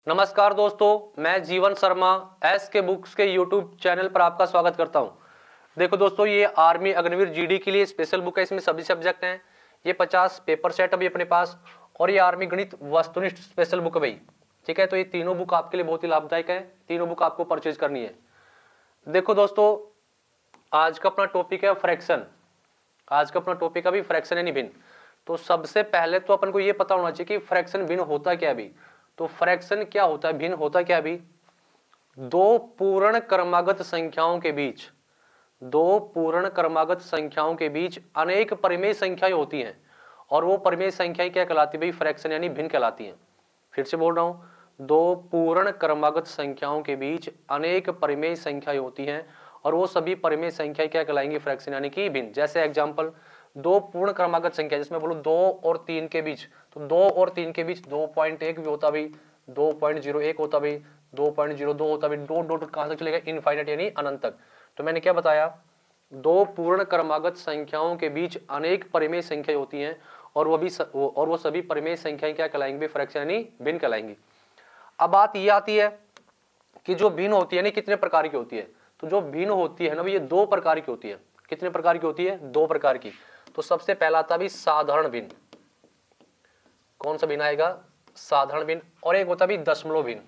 नमस्कार दोस्तों, मैं जीवन शर्मा एस के बुक्स के यूट्यूब चैनल पर आपका स्वागत करता हूं। देखो दोस्तों, ये आर्मी अग्निवीर जीडी के लिए स्पेशल बुक है। इसमें सभी सब्जेक्ट हैं। ये 50 पेपर सेट अभी अपने पास, और ये आर्मी गणित वस्तुनिष्ठ स्पेशल बुक है भाई। ठीक है, तो ये तीनों बुक आपके लिए बहुत ही लाभदायक है। तीनों बुक आपको परचेज करनी है। देखो दोस्तों, आज का अपना टॉपिक है फ्रैक्शन। आज का अपना टॉपिक अभी फ्रैक्शन यानी भिन्न। तो सबसे पहले तो अपन को ये पता होना चाहिए कि फ्रैक्शन भिन्न होता क्या है अभी। तो फ्रैक्शन क्या होता है, भिन्न होता क्या है अभी? दो पूर्ण क्रमागत संख्याओं के बीच, दो पूर्ण क्रमागत संख्याओं के बीच अनेक परिमेय संख्याएं होती हैं, और वो परिमेय संख्याएं क्या कहलाती है भाई? फ्रैक्शन यानी भिन्न कहलाती हैं। फिर से बोल रहा हूं, दो पूर्ण क्रमागत संख्याओं के बीच अनेक परिमेय संख्याएं होती हैं, और वो सभी परिमेय संख्याएं क्या कहलाएंगी? फ्रैक्शन यानी कि भिन्न। जैसे एग्जांपल, दो पूर्ण क्रमागत संख्या, जिसमें बोलो 2 और 3 के बीच, तो 2 और 3 के बीच 2.1 भी होता भाई, 2.01 होता भाई, 2.02 होता भाई। डॉट डॉट कहां तक चलेगा? इनफाइनाइट यानी अनंत तक। तो मैंने क्या बताया? दो पूर्ण क्रमागत संख्याओं के बीच अनेक परिमेय संख्याएं होती हैं, और वो सभी परिमेय संख्याएं क्या कहलाएंगी? फ्रैक्शन यानी भिन्न कहलाएंगी। अब बात ये आती है कि जो भिन्न होती है ना, कितने प्रकार की होती है? तो जो भिन्न होती है ना, ये दो प्रकार की होती है। कितने प्रकार की होती है? दो प्रकार की। तो सबसे पहला आता भी साधारण भिन्न। कौन सा भिन्न आएगा? साधारण भिन्न। और एक होता है भी दशमलव भिन्न।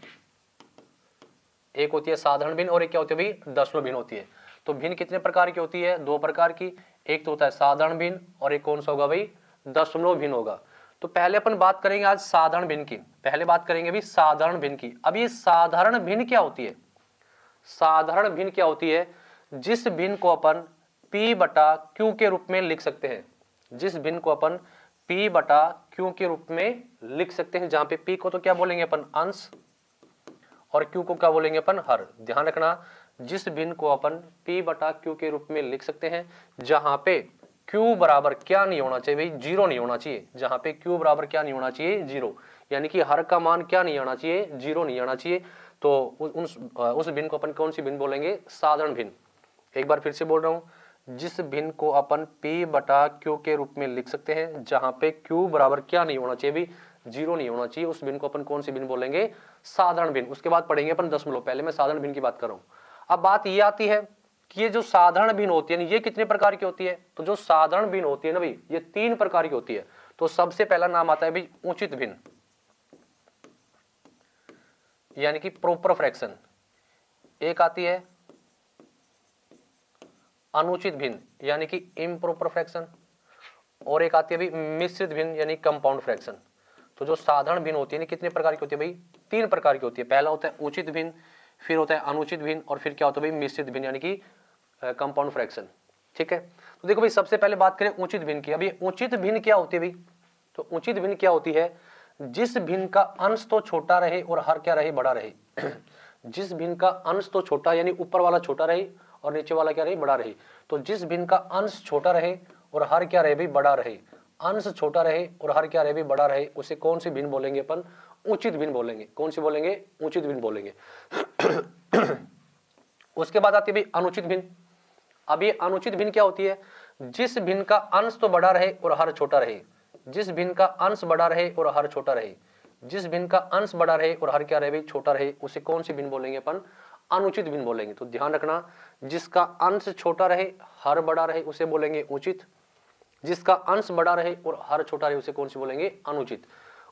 एक होती है साधारण भिन्न, और एक क्या होती है भाई? दशमलव भिन्न होती है। तो भिन्न कितने प्रकार की होती है? दो प्रकार की। एक तो होता है साधारण भिन्न, और एक कौन सा होगा भाई? दशमलव भिन्न होगा। तो पहले अपन बात करेंगे आज साधारण भिन्न की। पहले बात करेंगे भी साधारण भिन्न की। अब ये साधारण भिन्न क्या होती है? साधारण भिन्न क्या होती है? जिस भिन्न को अपन P बटा Q के रूप में लिख सकते हैं। जिस भिन्न को अपन P बटा Q के रूप में लिख सकते हैं, जहां पे P को तो क्या बोलेंगे अपन? अंश, और Q को क्या बोलेंगे अपन? हर। ध्यान रखना, जिस भिन्न को अपन P बटा Q के रूप में लिख सकते हैं, जहां पे Q बराबर क्या नहीं होना चाहिए भाई? जीरो नहीं होना चाहिए। जहां पे Q बराबर क्या नहीं होना चाहिए? जीरो। यानी कि हर का मान क्या नहीं आना चाहिए? जीरो नहीं आना चाहिए। तो उस भिन्न को अपन कौन सी भिन्न बोलेंगे? साधारण भिन्न। एक बार फिर से बोल रहा हूं, जिस भिन्न को अपन P बटा Q के रूप में लिख सकते हैं, जहां पे Q बराबर क्या नहीं होना चाहिए भी? जीरो नहीं होना चाहिए। उस भिन्न को अपन कौन सी भिन्न बोलेंगे? साधारण भिन्न। उसके बाद पढ़ेंगे अपन दशमलव। पहले मैं साधारण भिन्न की बात कर रहा हूं। अब बात ये आती है कि ये जो साधारण भिन्न होती है, ये कितने प्रकार की होती है? तो जो साधारण भिन्न होती है ना भाई, ये तीन प्रकार की होती है। तो सबसे पहला नाम आता है भाई उचित भिन्न, यानी कि प्रॉपर फ्रैक्शन। एक आती है अनुचित भिन्न, यानी कि इम्प्रॉपर फ्रैक्शन। और एक आती है भाई मिश्रित भिन्न, यानी कंपाउंड फ्रैक्शन। तो जो साधारण भिन्न होती है ना, कितने प्रकार की होती है भाई? तीन प्रकार की होती है। पहला होता है उचित भिन्न, फिर होता है अनुचित भिन्न, और फिर क्या होता है भाई? मिश्रित भिन्न, यानी कि कंपाउंड फ्रैक्शन। ठीक है, तो देखो भाई, सबसे पहले बात करें उचित भिन्न की। अब ये उचित भिन्न क्या होती है भाई? तो उचित भिन्न क्या होती है? जिस भिन्न का अंश तो छोटा रहे और हर क्या रहे? बड़ा रहे। जिस भिन्न का अंश तो छोटा, यानी ऊपर वाला छोटा रहे और नीचे वाला क्या रहे? बड़ा रहे। तो जिस भिन्न का अंश छोटा रहे और हर क्या रहे भाई? बड़ा रहे। अंश छोटा रहे और हर क्या रहे भाई? बड़ा रहे। उसे कौन सी भिन्न बोलेंगे अपन? उचित भिन्न बोलेंगे। कौन सी बोलेंगे? उचित भिन्न बोलेंगे। उसके बाद आती है भाई अनुचित भिन्न। अब ये अनुचित भिन्न क्या होती है? जिस भिन्न का अंश तो बड़ा रहे और हर छोटा रहे। जिस भिन्न का अंश बड़ा रहे और हर छोटा रहे। जिस भिन्न का अंश बड़ा रहे और हर क्या रहे भाई? छोटा रहे। उसे कौन सी भिन्न बोलेंगे अपन? अनुचित भिन्न बोलेंगे। तो ध्यान रखना, जिसका अंश छोटा रहे, हर बड़ा रहे, उसे बोलेंगे उचित। जिसका अंश बड़ा रहे और हर छोटा रहे, उसे कौन सी बोलेंगे? अनुचित।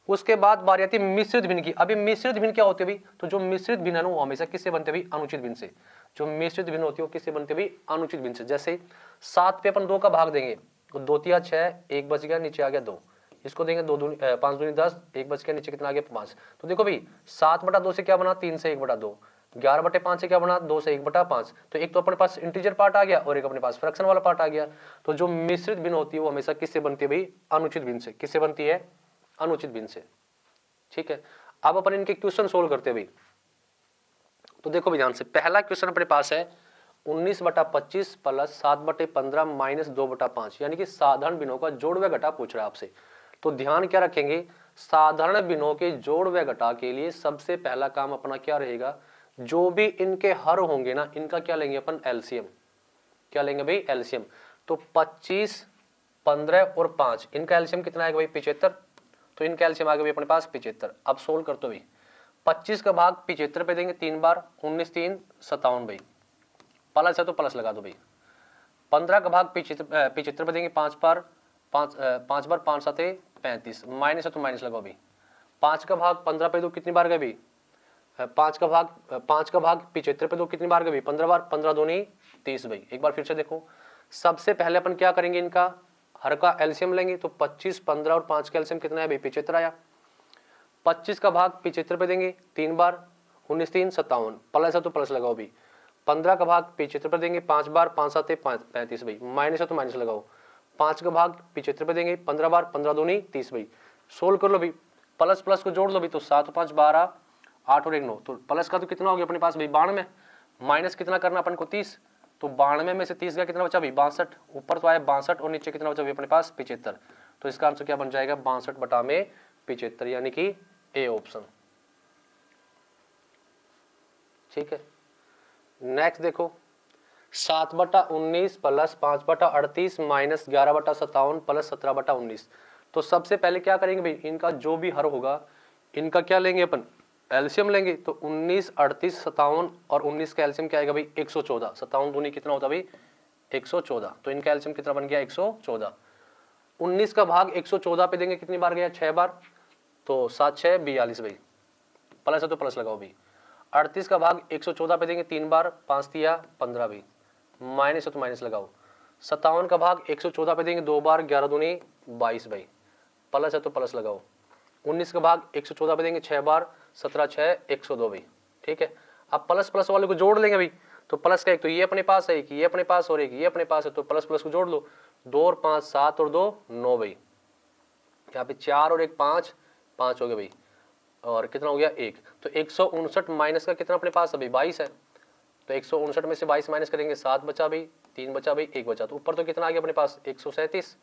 उसके बाद बारी आती है मिश्रित भिन्न की। अभी मिश्रित भिन्न क्या होती है भाई? तो जो मिश्रित भिन्न है ना, वो हमेशा किससे बनते हैं भाई? अनुचित भिन्न से। जो मिश्रित भिन्न होती है वो किससे बनते हैं भाई? अनुचित भिन्न से। जैसे 7 पे अपन 2 का भाग देंगे, तो 2 तिया 6, 1 बच गया, नीचे आ गया 2। इसको देंगे 5 दूनी 10, 1 बच गया, नीचे कितना आ गया? 5। तो देखो भाई, 7 बटा 2 से क्या बना? 3 से 1 बटा 2। 11 बटे 5 से क्या बना? 2 से 1 बटा 5। तो एक तो अपने पास इंटीजर पार्ट आ गया, और एक अपने पास फ्रैक्शन वाला पार्ट आ गया। तो जो मिश्रित भिन्न होती है वो हमेशा किससे बनती है भाई? अनुचित भिन्न से। किससे बनती है? अनुचित भिन्न से। ठीक है, अब अपन इनके क्वेश्चन सोल्व करते हैं भाई। तो देखो भी ध्यान से, पहला क्वेश्चन अपने पास है 19/25 प्लस 7/15 माइनस 2/5, यानी कि साधारण भिन्नों का जोड़ व घटा पूछ रहा है आपसे। तो ध्यान क्या रखेंगे? साधारण भिन्नों के जोड़ व घटा के लिए सबसे पहला काम अपना क्या रहेगा? जो भी इनके हर होंगे ना, इनका क्या लेंगे अपन? एलसीएम। क्या लेंगे भाई? एलसीएम। तो 25, 15 और 5, इनका एलसीएम कितना आएगा भाई? 75। तो इनका एलसीएम आ गया भाई अपने पास 75। अब सोल्व कर दो भाई। 25 का भाग 75 पे देंगे 3 बार, 19 3 57 भाई, प्लस है तो प्लस लगा दो भाई। 15 का भाग 75 पे देंगे 5 बार, 5 बार 5 7 35, माइनस है तो माइनस लगाओ भाई। 5 का भाग 15 पे दो कितनी बार गए भाई, 5 का भाग 75 पे दो कितनी बार गए भाई, 15 बार, 15 दूनी 30 भाई। एक बार फिर से देखो, सबसे पहले अपन क्या करेंगे, इनका हर का एलसीएम लेंगे, तो 25 15 और 5 का एलसीएम कितना है भाई 75 आया। 25 का भाग 75 पे देंगे 3 बार, 19 3 57, प्लस है तो प्लस लगाओ भाई। 15 का भाग 75 पे देंगे 5 बार, 5 7 35 भाई, माइनस है तो माइनस लगाओ। 5 का भाग 75 पे देंगे 15 बार, 15 दूनी 30 भाई। सोल्व कर लो भाई, प्लस प्लस को जोड़ लो भाई, तो 7 5 12 8 और 1 9, तो प्लस का तो कितना हो गया अपने पास भाई 92, माइनस कितना करना अपन को 30, तो 92 में से 30 का कितना बचा भाई 62, ऊपर तो आया 62 और नीचे कितना बचा भाई अपने पास 75, तो इसका आंसर क्या बन जाएगा 62 बटा में 75, यानी कि ए ऑप्शन। ठीक है, नेक्स्ट देखो, 7 बटा 19 प्लस 5 बटा 38 माइनस 11 बटा 57 प्लस 17 बटा 19, तो सबसे पहले क्या करेंगे भाई, इनका जो भी हर होगा इनका क्या लेंगे अपन एलसीएम लेंगे, तो 19 38 57 और 19 का एलसीएम क्या आएगा भाई 114, 57 दूनी कितना होता भाई 114, तो इनका एलसीएम कितना बन गया 114। 19 का भाग 114 पे देंगे कितनी बार गया 6 बार, तो 7 6 42 भाई, प्लस है तो प्लस लगाओ भाई। 38 का भाग 114 पे देंगे 3 बार, 5 दिया 15 भाई, माइनस है तो माइनस लगाओ। 57 का भाग 114 पे देंगे 2 बार, 11 दूनी 22 भाई, प्लस है तो प्लस लगाओ। 19 का भाग 114 पे देंगे 6 बार, 17 6 102 भाई। ठीक है, अब प्लस प्लस वाले को जोड़ लेंगे भाई, तो प्लस का एक तो ये अपने पास है, एक ये अपने पास और एक ये अपने पास है, तो प्लस प्लस को जोड़ लो, 2 और 5 7 और 2 9 भाई, यहाँ पे 4 और 1 5 5 हो गए भाई, और कितना हो गया 1, तो 159 माइनस का कितना अपने पास अभी 22 है, तो 159 में से 22 माइनस करेंगे 7 बचा भाई, 3 बचा भाई, 1 बचा, तो ऊपर तो कितना आ गया अपने पास 137,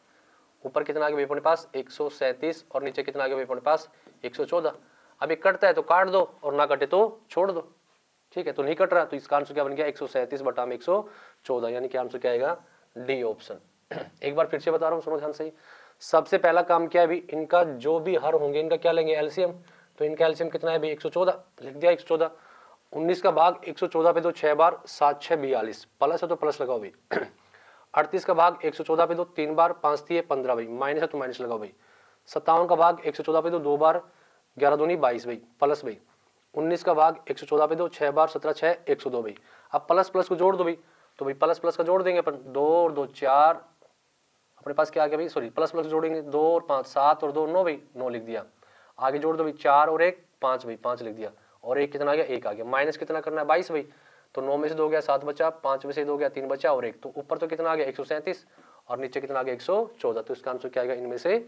ऊपर कितना आ गया भाई अपने पास 137 और नीचे कितना आ गया भाई अपने पास 114। अभी कटता है तो काट दो और ना कटे तो छोड़ दो। ठीक है, तो नहीं कट रहा, तो इसका आंसर क्या बन गया 137 बटा में 114, यानी कि आंसर क्या आएगा डी ऑप्शन। एक बार फिर से बता रहा हूँ, सुनो ध्यान से। सबसे पहला काम क्या है भाई, इनका जो भी हर होंगे इनका क्या लेंगे एलसीएम, तो इनका एलसीएम कितना है भाई 114, लिख दिया 114। 19 का भाग 114 पे दो 6 बार, 7 6 42, प्लस है तो प्लस लगाओ भाई। 38 का भाग 114 पे दो 3 बार, 5 दिए 15 भाई, माइनस है तो माइनस लगाओ भाई। 57 का भाग 114 पे दो 2 बार, 11 दूनी 22 भाई, प्लस भाई। 19 का भाग 114 पे दो 6 बार, 17 6 102 भाई। अब प्लस प्लस को जोड़ दो भाई, तो भाई प्लस प्लस का जोड़ देंगे अपन, 2 और 2 4, अपने पास क्या आ गया भाई, सॉरी प्लस प्लस जोड़ेंगे 2 और 5 7 और 2 9 भाई, 9 लिख दिया। आगे जोड़ दो भाई 4 और 1 5 भाई, 5 लिख दिया, और एक कितना आ गया 1 आ गया। माइनस कितना करना है 22 भाई, तो 9 में से 2 गया 7 बचा, 5 में से 2 गया 3 बचा और 1, तो ऊपर तो कितना आ गया 137 और नीचे कितना आ गया 114, तो इसका आंसर क्या आएगा इनमें से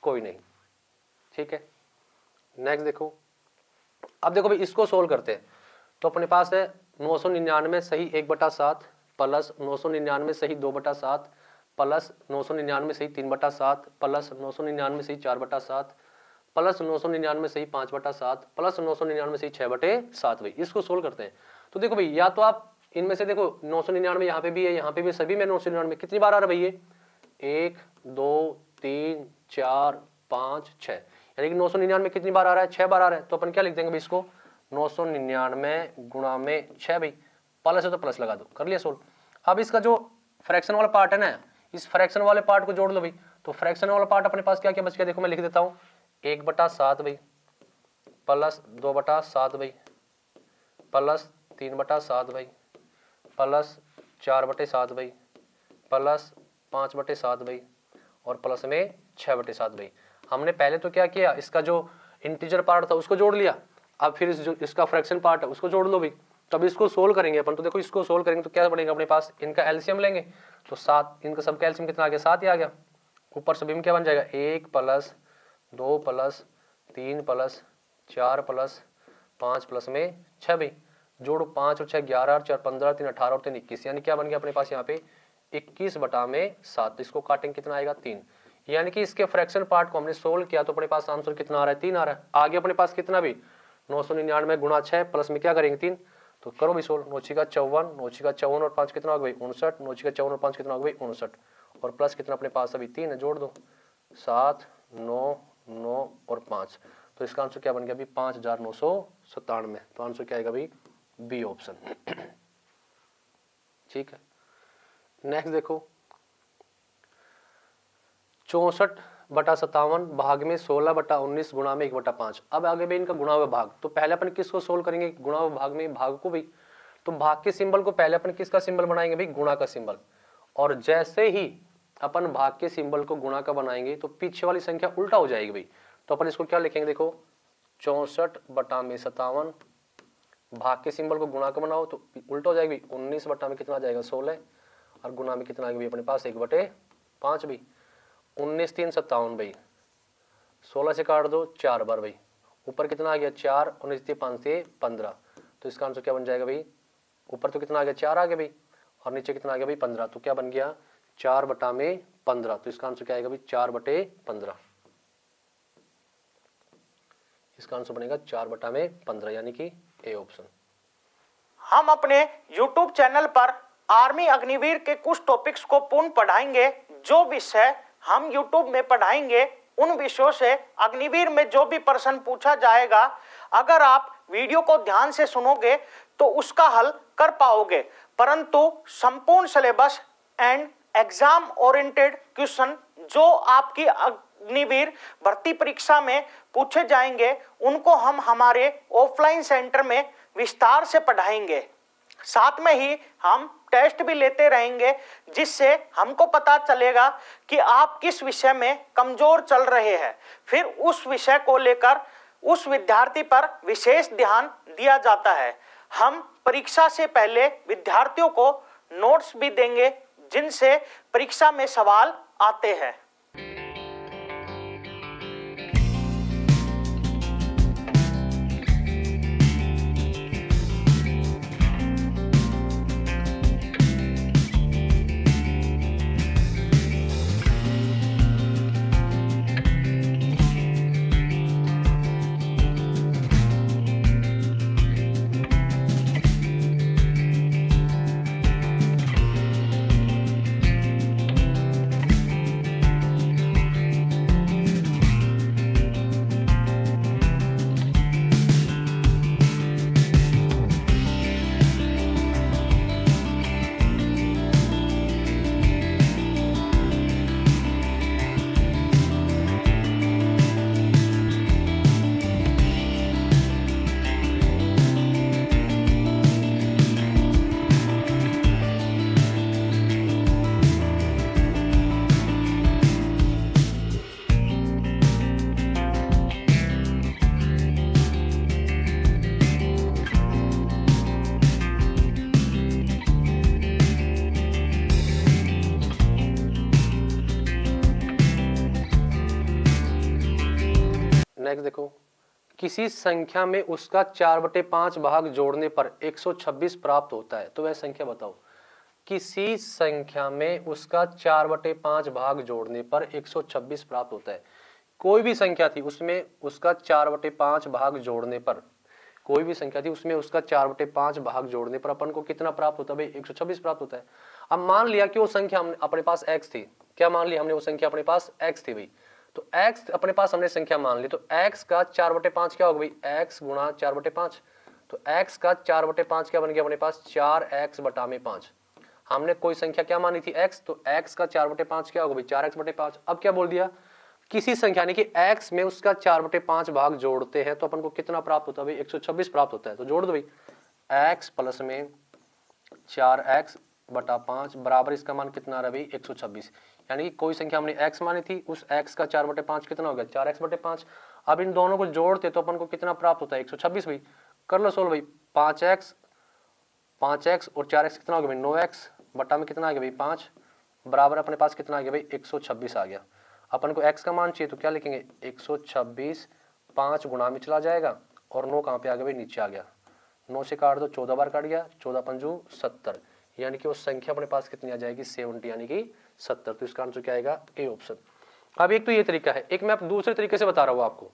कोई नहीं। ठीक है, नेक्स्ट देखो। अब देखो भाई इसको सोल्व करते हैं, तो अपने पास है 999 सही 1/7 प्लस 999 सही 2/7 प्लस 999 सही 3/7 प्लस 999 सही 4/7 प्लस 999 सही 5/7 प्लस 999 सही 6/7 भाई। इसको सोल्व करते हैं, तो देखो भाई या तो आप इनमें से देखो 999 यहाँ पे भी है, यहाँ पे भी, सभी में 999 कितनी बार आ रहा है भाई ये 1 2 3 4 5 6, यानी कि 999 कितनी बार आ रहा है 6 बार आ रहा है, तो अपन क्या लिख देंगे भाई इसको 999 गुणा में 6 भाई, प्लस है तो प्लस लगा दो, कर लिया सोल्व। अब इसका जो फ्रैक्शन वाला पार्ट है ना, इस फ्रैक्शन वाले पार्ट को जोड़ लो भाई, तो फ्रैक्शन वाला पार्ट अपने पास क्या क्या बच गया देखो मैं लिख देता हूँ, 1/7 भाई प्लस 2/7 भाई प्लस 3/7 भाई प्लस 4/7 भाई प्लस 5/7 भाई और प्लस में 6/7 भाई। हमने पहले तो क्या किया, इसका जो इंटीजर पार्ट था उसको जोड़ लिया, अब फिर इसका फ्रैक्शन पार्ट है उसको जोड़ लो भाई। तब इसको सोल्व करेंगे अपन, तो देखो इसको सोल्व करेंगे तो क्या बनेगा अपने पास, इनका एलसीएम लेंगे तो 7, इनका सबका एलसीएम कितना आ गया 7 ही आ गया। ऊपर सभी में क्या बन जाएगा 1 plus 2 plus 3 plus 4 plus 5 plus में 6 भाई, जोड़ो 5 और 6 11 और 4 15 3 18 और 3 21, यानी क्या बन गया अपने पास यहाँ पे 21/7। इसको काटेंगे कितना आएगा 3, यानी कि इसके फ्रैक्शन पार्ट को हमने सोल्व किया तो अपने पास आंसर कितना आ रहा है 3 आ रहा है। आगे अपने पास कितना भी 999 गुणा 6 प्लस में क्या करेंगे 3, तो करो भी सोल्व। 9 का 54, 9 का 54 और 5 कितना होगा भाई 59, 9 का 54 और 5 कितना होगा भाई 59, और प्लस कितना अपने पास अभी 3 है, जोड़ दो 7 9 9 और 5, तो इसका आंसर क्या बन गया भाई 5997। तो आंसर क्या आएगा भाई बी ऑप्शन। ठीक है, नेक्स्ट देखो 64/57 भाग में 16/19 गुणा में 1/5। अब आगे भाई इनका गुणा हुआ भाग, तो पहले अपन किसको सोल्व करेंगे, गुणा हुआ भाग में भाग को भाई। तो भाग के सिंबल को पहले अपन किसका सिंबल बनाएंगे भाई, गुणा का सिंबल। और जैसे ही अपन भाग के सिंबल को गुणा का बनाएंगे तो पीछे वाली संख्या उल्टा हो जाएगी भाई। तो अपन इसको क्या लिखेंगे, देखो 64/57 भाग के सिंबल को गुणा का बनाओ तो उल्टा हो जाएगी। 19 बटा में कितना आ जाएगा 16 और गुणा में कितना आएगा भाई अपने पास 1/5 भाई। 19 3 57 भाई, 16 से काट दो 4 बार भाई, ऊपर कितना आ गया 4, 19 5 से 15। तो इसका आंसर क्या बन जाएगा भाई, ऊपर तो कितना आ गया 4 आ गया भाई और नीचे कितना आ गया भाई 15। तो क्या बन गया 4/15। तो इसका आंसर क्या आएगा भाई 4/15। इसका आंसर बनेगा 4/15 यानी कि ए ऑप्शन। हम अपने YouTube चैनल पर आर्मी अग्निवीर के कुछ टॉपिक्स को पूर्ण पढ़ाएंगे। जो विषय हम YouTube में पढ़ाएंगे उन विषयों से अग्निवीर में जो भी प्रश्न पूछा जाएगा, अगर आप वीडियो को ध्यान से सुनोगे तो उसका हल कर पाओगे। परंतु संपूर्ण syllabus and exam oriented question जो आपकी अग्निवीर भर्ती परीक्षा में पूछे जाएंगे उनको हम हमारे ऑफलाइन सेंटर में विस्तार से पढ़ाएंगे। साथ में ही हम टेस्ट भी लेते रहेंगे जिससे हमको पता चलेगा कि आप किस विषय में कमजोर चल रहे हैं। फिर उस विषय को लेकर उस विद्यार्थी पर विशेष ध्यान दिया जाता है। हम परीक्षा से पहले विद्यार्थियों को नोट्स भी देंगे जिनसे परीक्षा में सवाल आते हैं। नेक्स्ट देखो किसी संख्या में उसका 4/5 भाग जोड़ने पर 126 प्राप्त होता है, तो वह संख्या बताओ। किसी संख्या में उसका 4/5 भाग जोड़ने पर 126 प्राप्त होता है। कोई भी संख्या थी उसमें उसका 4/5 भाग जोड़ने पर, कोई भी संख्या थी उसमें उसका 4/5 भाग जोड़ने पर अपन को कितना प्राप्त होता है भाई 126 प्राप्त होता है। अब मान लिया कि वो संख्या अपने पास x थी, क्या मान लिया हमने वो संख्या अपने पास x थी भाई, तो x अपने पास हमने संख्या मान ली, तो x का 4/5 क्या होगा भाई x गुणा 4/5। तो x का 4/5 क्या बन गया अपने पास 4x/5। हमने कोई संख्या क्या मानी थी x, तो x का 4/5 क्या होगा भाई 4x/5। अब क्या बोल दिया किसी संख्या यानी कि x में उसका 4/5 भाग जोड़ते हैं तो अपन को कितना प्राप्त होता है भाई 126 प्राप्त होता है। तो जोड़ दो भाई x प्लस में 4x/5 बराबर इसका मान कितना आ रहा है भाई 126। यानी कि कोई संख्या हमने x मानी थी, उस x का 4/5 कितना हो गया 4x/5। अब इन दोनों को जोड़ते तो अपन को कितना प्राप्त होता है 126 भाई। कर लो सोल्व भाई 5x और 4x कितना हो गया भाई 9x बटा में कितना आ गया भाई 5 बराबर अपने पास कितना आ गया भाई 126 आ गया। अपन को x का मान चाहिए तो क्या लिखेंगे 126, 5 गुणा में चला जाएगा और 9 कहाँ पे आ गया भाई नीचे आ गया। 9 से काट दो 14 बार काट गया, 14 पंजू 70, यानी कि वो संख्या अपने पास कितनी आ जाएगी 70 यानी कि 70। तो इसका आंसर क्या आएगा ए ऑप्शन। अब एक तो ये तरीका है, एक मैं दूसरे तरीके से बता रहा हूँ आपको।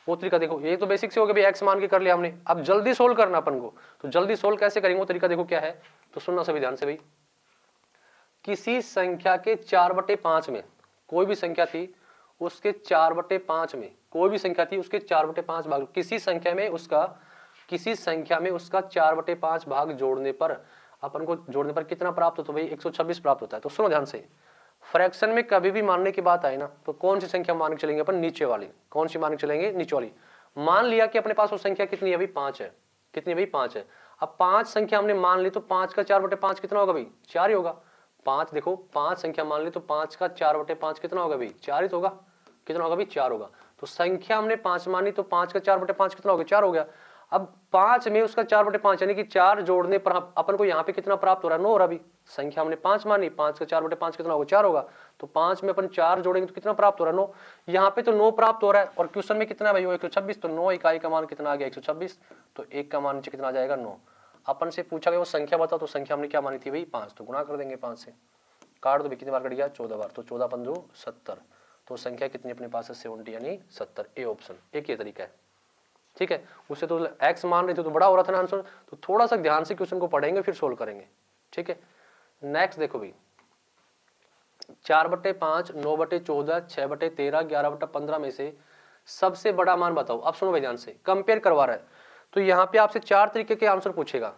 वो तरीका देखो, ये तो बेसिक से हो गया भाई x मान के कर लिया हमने। अब जल्दी सोल्व करना अपन को, तो जल्दी सोल्व कैसे करेंगे वो तरीका देखो क्या है, तो सुनना सभी ध्यान से भाई। किसी संख्या के 4/5 में कोई भी संख्या थी उसके 4/5 में, कोई भी संख्या थी उसके 4/5 भाग, किसी संख्या में उसका 4/5 भाग जोड़ने पर अपन को कितना प्राप्त होता है भाई? 126 प्राप्त होता है। तो सुनो ध्यान से, फ्रैक्शन में कभी भी मानने की बात आई ना तो कौन सी संख्या मान के चलेंगे अपन? नीचे वाली। कौन सी मान के चलेंगे? नीचे वाली। मान लिया कि अपने पास वो संख्या कितनी है भाई? 5 है। कितनी भाई? 5 है। अब 5 संख्या हमने मान ली तो 5 का 4/5 कितना होगा भाई? 4 ही होगा। 5 देखो, 5 संख्या मान ली तो 5 का 4/5 कितना होगा भाई? 4 ही तो होगा। कितना होगा भाई? 4 होगा। तो संख्या हमने 5 मानी तो 5 का 4/5 कितना हो गया? 4 हो गया। अब 5 में उसका 4/5 यानी कि 4 जोड़ने पर अपन को यहाँ पे कितना प्राप्त हो रहा है? 9 हो रहा। अभी संख्या हमने 5 मानी, 5 का 4/5 कितना होगा? 4 होगा। तो 5 में अपन 4 जोड़ेंगे तो कितना प्राप्त हो रहा है? 9। यहाँ पे तो 9 प्राप्त हो रहा है और क्वेश्चन में कितना है भाई? 126। तो 9 इकाई का मान कितना आ गया? 126। तो 1 का मान नीचे कितना आ जाएगा? 9। अपन से पूछा गया वो संख्या बताओ, तो संख्या हमने क्या मानी थी भाई? 5। तो गुणा कर देंगे 5 से। काट दो, कितनी बार कट गया? 14 बार। तो 14 पंद्रह 70। तो संख्या कितनी अपने पास है? 70 यानी 70। A option. एक ये तरीका है, ठीक है। उससे तो x मान रहे थे तो बड़ा हो रहा था ना आंसर। तो थोड़ा सा ध्यान से क्वेश्चन को पढ़ेंगे फिर सोल्व करेंगे, ठीक है। नेक्स्ट देखो भाई, 4/5, 9/14, 6/13, 11/15 में से सबसे बड़ा मान बताओ। अब सुनो भाई ध्यान से, कंपेयर करवा रहा है तो यहाँ पे आपसे 4 तरीके के आंसर पूछेगा।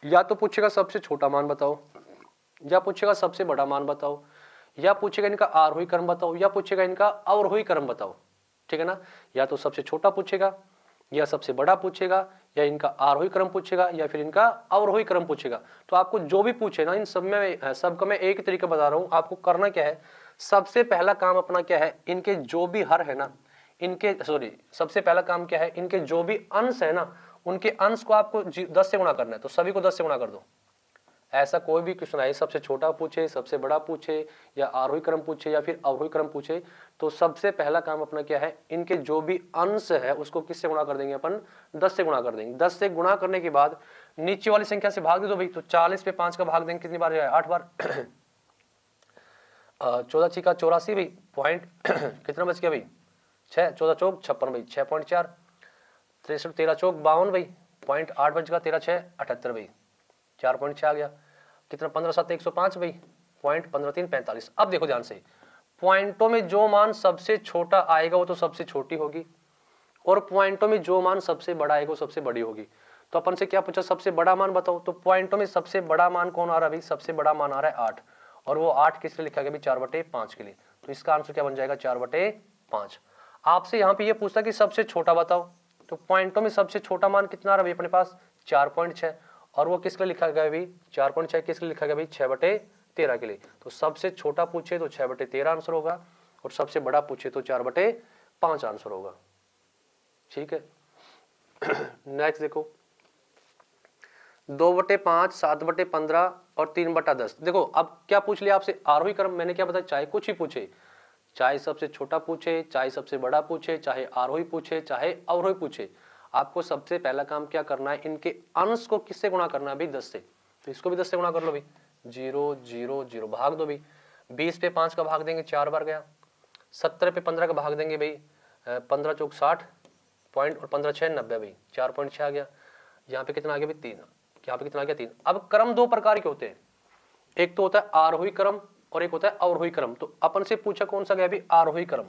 या तो पूछेगा सबसे छोटा मान बताओ, या पूछेगा सबसे बड़ा मान बताओ, या पूछेगा इनका आरोही क्रम बताओ, या पूछेगा इनका अवरोही क्रम बताओ, ठीक है ना। या तो सबसे छोटा पूछेगा, या सबसे बड़ा पूछेगा, या इनका आरोही क्रम पूछेगा, या फिर इनका अवरोही क्रम पूछेगा। तो आपको जो भी पूछे ना, इन सब का मैं एक ही तरीका बता रहा हूं। आपको करना क्या है? सबसे पहला काम अपना क्या है? इनके जो भी हर है ना, सबसे पहला काम क्या है? इनके जो भी अंश है ना, उनके अंश को आपको 10 से गुणा करना है। तो सभी को 10 से गुणा कर दो। ऐसा कोई भी क्वेश्चन आए, सबसे छोटा पूछे, सबसे बड़ा पूछे, या आरोही क्रम पूछे, या फिर अवरोही क्रम पूछे, तो सबसे पहला काम अपना क्या है? इनके जो भी अंश है उसको किससे गुणा कर देंगे अपन? 10 से गुणा कर देंगे। 10 से गुणा करने के बाद नीचे वाली संख्या से भाग दे दो भाई। तो 40 पे 5 का भाग देंगे, कितनी बार जाए? 8 बार। 14 छिका 84 भाई, पॉइंट कितना बच गया भाई? 6। 14 चौक 56 भाई, 6.4। 63 13 चौक 52 भाई, पॉइंट 8 बच गया। 13 6 78 भाई, 4.6 आ गया। कितना? 15 7 105 भाई, पॉइंट 15 3 45। अब देखो ध्यान से, पॉइंटों में जो मान सबसे छोटा आएगा वो तो सबसे छोटी होगी, और पॉइंटों में जो मान सबसे बड़ा आएगा वो सबसे बड़ी होगी। तो अपन से क्या पूछा? सबसे बड़ा मान बताओ। तो पॉइंटों में सबसे बड़ा मान कौन आ रहा है भाई? सबसे बड़ा मान आ रहा है 8। और वो 8 किस लिए लिखा गया भाई? 4/5 के लिए। तो इसका आंसर क्या बन जाएगा? 4/5। आपसे यहाँ पे ये पूछता कि सबसे छोटा बताओ। तो पॉइंटों में सबसे छोटा मान कितना आ रहा है अपने पास? 4.6। और वो किस लिए लिखा गया भाई? 4.6 किस लिए लिखा गया भाई? 6/13 के लिए। तो सबसे छोटा पूछे तो 6/13 आंसर होगा, और सबसे बड़ा पूछे तो 4/5 आंसर होगा, ठीक है। नेक्स्ट देखो, 2/5, 7/15 और 3/10। देखो अब क्या पूछ लिया आपसे? आरोही क्रम। मैंने क्या बताया? चाहे कुछ ही पूछे, चाहे सबसे छोटा पूछे, चाहे सबसे बड़ा पूछे, चाहे आरोही पूछे, चाहे अवरोही पूछे, आपको सबसे पहला काम क्या करना है? इनके अंश को किससे गुणा करना है भाई? 10 से। तो इसको भी 10 से गुणा कर लो भाई। 0 0 0 भाग दो भाई। 20 पे 5 का भाग देंगे, 4 बार गया। 70 पे 15 का भाग देंगे भाई, 15 चौक 60 पॉइंट, और 15 6 90 भाई, 4.6 आ गया। यहाँ पे कितना आ गया भाई? 3। यहाँ पे कितना आ गया? 3। अब क्रम दो प्रकार के होते हैं, एक तो होता है आरोही क्रम और एक होता है अवरोही क्रम। तो अपन से पूछा कौन सा गया भी? आरोही क्रम।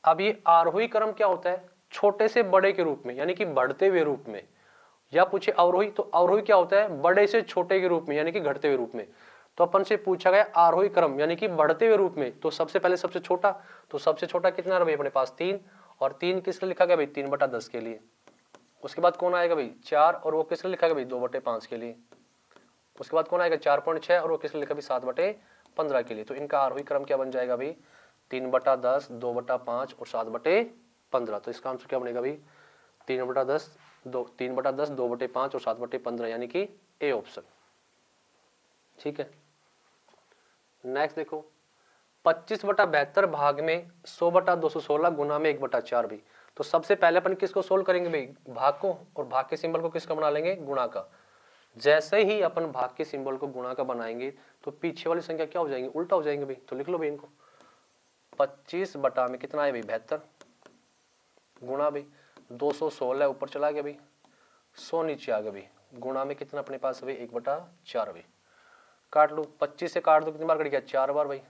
अब ये आरोही क्रम क्या होता है? छोटे से बड़े के रूप में, यानी कि बढ़ते हुए रूप में। या पूछे अवरोही, तो अवरोही क्या होता है? बड़े से छोटे के रूप में, यानी कि घटते हुए रूप में। तो अपन से पूछा गया आरोही क्रम यानी कि बढ़ते हुए रूप में। तो सबसे पहले सबसे छोटा, तो सबसे छोटा कितना रहा भाई अपने पास? 3। और 3 किस लिए लिखा गया भाई? 3/10 के लिए। उसके बाद कौन आएगा भाई? 4, और वो किस लिए लिखा गया भाई? 2/5 के लिए। उसके बाद कौन आएगा? 4.6, और वो किस लिए लिखा भाई? 7/15 के लिए। तो इनका आरोही क्रम क्या बन जाएगा भाई? 3/10, 2/5 और 7/15। तो इसका आंसर क्या बनेगा भाई? 3/10, 2/5 और 7/15, यानी कि ए ऑप्शन, ठीक है। नेक्स्ट देखो, 25/72 भाग में 100/216 गुना में 1/4 भी। तो सबसे पहले अपन किसको सोल्व करेंगे भाई? भाग को, और भाग के सिंबल को किसका बना लेंगे? गुणा का। जैसे ही अपन भाग के सिंबल को गुणा का बनाएंगे तो पीछे वाली संख्या क्या हो जाएंगे? उल्टा हो जाएंगे भाई। तो लिख लो भाई इनको, 25 में कितना है भाई? 72 गुणा भाई 216 ऊपर चला गया भाई, 100 नीचे आ गया भाई, गुणा में कितना अपने पास भाई? 1/4 भाई। काट लो, 25 से काट दो, कितनी बार कट गया? 4 बार भाई।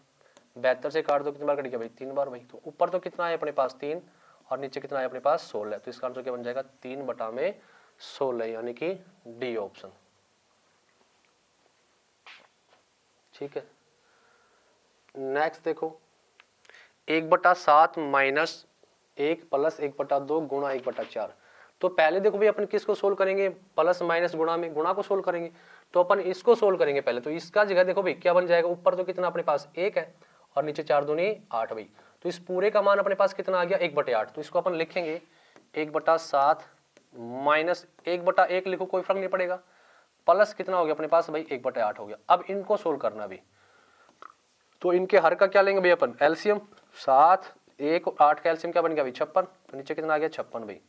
72 से काट दो, कितनी बार कट गया भाई? 3 बार भाई। तो ऊपर तो कितना है अपने पास 3 और नीचे कितना है अपने पास 16। तो इसका आंसर क्या बन जाएगा? 3/16 यानी कि डी ऑप्शन। ठीक है, नेक्स्ट देखो 1/7 माइनस 1 प्लस 1/2 गुणा 1/4। तो पहले देखो भाई अपन किसको सोल्व करेंगे? प्लस माइनस गुणा में गुणा को सोल्व करेंगे। तो अपन इसको सोल्व करेंगे पहले। तो इसका जगह देखो भाई क्या बन जाएगा? ऊपर तो कितना अपने पास 1 है और नीचे 4 दूनी 8 भाई। तो इस पूरे का मान अपने पास कितना आ गया? 1/8। तो इसको अपन लिखेंगे 1/7 माइनस 1/1 लिखो, कोई फर्क नहीं पड़ेगा। प्लस कितना हो गया अपने पास भाई? 1/8 हो गया। अब इनको सोल्व करना भी, तो इनके हर का क्या लेंगे भाई अपन? एलसीएम। 7 1 और 8 का एलसीएम क्या बन गया भाई? 56। तो नीचे कितना आ गया? 56 भाई।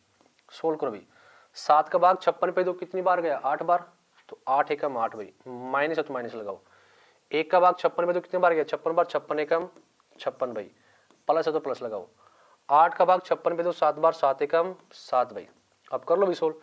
सोल्व करो भाई। 7 का भाग 56 पे दो, कितनी बार गया? 8 बार। तो 8 एकम 8 भाई, माइनस है तो माइनस लगाओ। 1 का भाग 56 में तो कितनी बार गया? 56 बार। 56 एकम 56 भाई, प्लस है तो प्लस लगाओ। 8 का भाग 56 पे दो 7 बार, 7 एकम 7 भाई। अब कर लो भी सोल्व।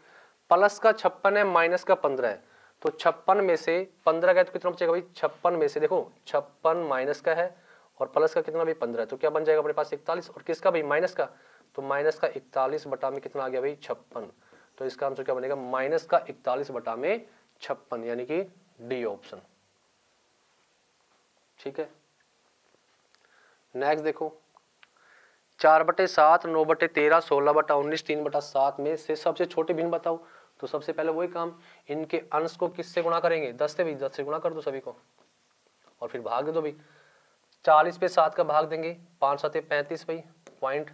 प्लस का 56 है, माइनस का 15 है। तो 56 में से 15 गया तो कितना बचेगा भाई? 56 में से देखो 56 माइनस का है और प्लस का कितना भाई? 15 है। तो क्या बन जाएगा अपने पास? 41। और किसका भाई? माइनस का। तो माइनस का 41 बटा में कितना आ गया भाई? 56। तो इसका आंसर क्या बनेगा? माइनस का 41 बटा में 56 यानी कि डी ऑप्शन। ठीक है, नेक्स्ट देखो 4/7 9/13 16/19 3/7 में से सबसे छोटे भिन्न बताओ। तो सबसे पहले वही काम, इनके अंश को किससे गुणा करेंगे? 10 से भाई। 10 से गुणा कर दो सभी को और फिर भाग दे दो भाई। 40 पे 7 का भाग देंगे, 5 7 35 भाई, पॉइंट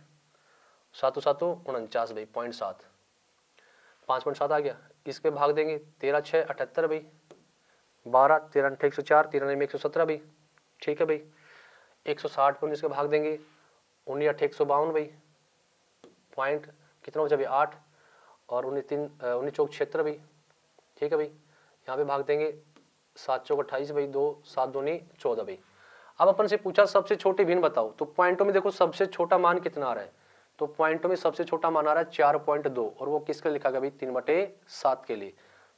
7 7 49 भाई, 0.7 5.7 आ गया। इस पे भाग देंगे 13 6 78 भाई, 12 13 104 13 में 117 भाई। ठीक है भाई, 160 पे 19 का भाग देंगे, 19 8 152 भाई, पॉइंट कितना बचा भाई? 8 और 19 3 19 चौक 76 भाई। ठीक है भाई, यहाँ पे भाग देंगे 7 चौक 28 भाई, 2 7 दूनी 14 भाई। अब अपन से पूछा सबसे छोटी भिन्न बताओ। तो पॉइंटों में देखो सबसे छोटा मान कितना आ रहा है? तो पॉइंटों में सबसे छोटा मान आ रहा है 4.2 और वो किसके लिए लिखा गया भाई? 3/7 के लिए।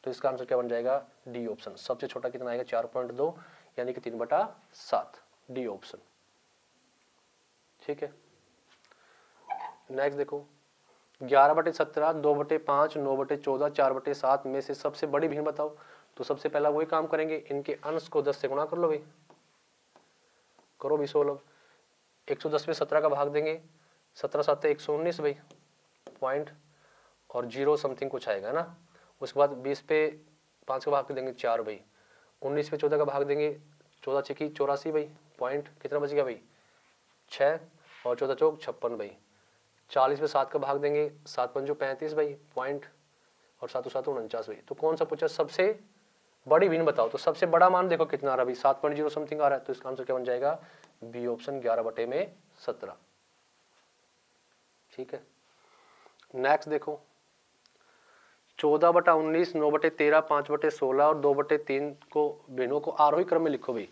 तो इसका आंसर क्या बन जाएगा? D option. सबसे छोटा कितना आएगा? 4.2 यानी कि 3/7, डी ऑप्शन। ठीक है, नेक्स्ट देखो 11/17 2/5 9/14 4/7 में से सबसे बड़ी भिन्न बताओ। तो सबसे पहला वही काम करेंगे, इनके अंश को 10 से गुणा कर लो भाई। करो भी सोल्व। 110 में 17 का भाग देंगे, 17 7 119 भाई, पॉइंट और 0 समथिंग कुछ आएगा ना। उसके बाद 20 पे 5 का भाग देंगे 4 भाई, 19 पे 14 का भाग देंगे, 14 6 84 भाई, पॉइंट कितना बच गया भाई? 6 और 14 चौक 56 भाई। 40 पे 7 का भाग देंगे, 7 5 35 भाई, पॉइंट और 7 7 49 भाई। तो कौन सा पूछा? सबसे बड़ी भिन्न बताओ। तो सबसे बड़ा मान देखो कितना आ रहा है भाई? 7.0 समथिंग आ रहा है। तो इसका आंसर क्या बन जाएगा? B option 11/17। ठीक है, नेक्स्ट देखो 14/19 9/13 5/16 और 2/3 को भिन्नों को आरोही क्रम में लिखो भाई।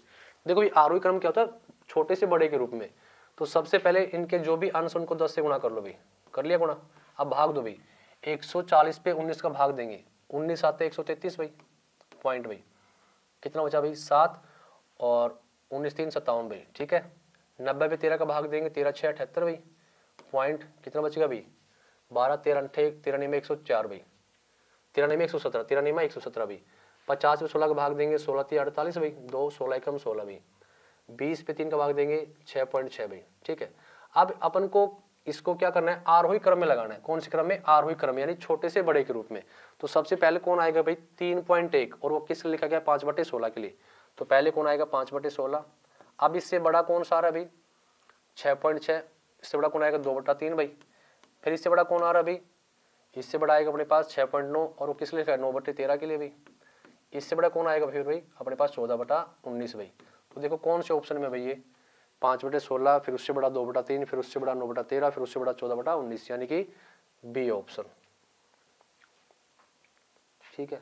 देखो ये आरोही क्रम क्या होता है? छोटे से बड़े के रूप में। तो सबसे पहले इनके जो भी अंश उनको 10 से गुणा कर लो भाई। कर लिया गुणा? अब भाग दो भाई। 140 पे 19 का भाग देंगे, 19 7 133 भाई, पॉइंट भाई कितना बचा भाई? 7 और 19 3 57 भाई। ठीक है, 90 पे 13 का भाग देंगे, 13 6 78 भाई, पॉइंट कितना बचेगा भाई? 12 13 13 में 104 भाई, 13 में 117 13 में 117 भाई। 50 पे 16 का भाग देंगे, 16 3 48 भाई, 2 16 एकम 16 भाई। 20 पे 3 का भाग देंगे, 6.6 भाई। ठीक है, अब अपन को इसको क्या करना है? आरोही क्रम में लगाना है। कौन से क्रम में? आरोही क्रम, यानी छोटे से बड़े के रूप में। तो सबसे पहले कौन आएगा भाई? 3.1 और वो किस लिए लिखा गया? 5/16 के लिए। तो पहले कौन आएगा? 5/16। अब इससे बड़ा कौन सा आ रहा है भाई? 6.6। इससे बड़ा कौन आएगा? 2/3 भाई। फिर इससे बड़ा कौन आ रहा है भाई? इससे बड़ा आएगा अपने पास 6.9 और वो किस लिए लिखा है? 9/13 के लिए भाई। इससे बड़ा कौन आएगा फिर भाई? अपने पास 14/19 भाई। तो देखो कौन से ऑप्शन में भाई ये 5/16, फिर उससे बड़ा 2/3, फिर उससे बड़ा 9/13, फिर उससे बड़ा 14/19 यानी कि बी ऑप्शन। ठीक है,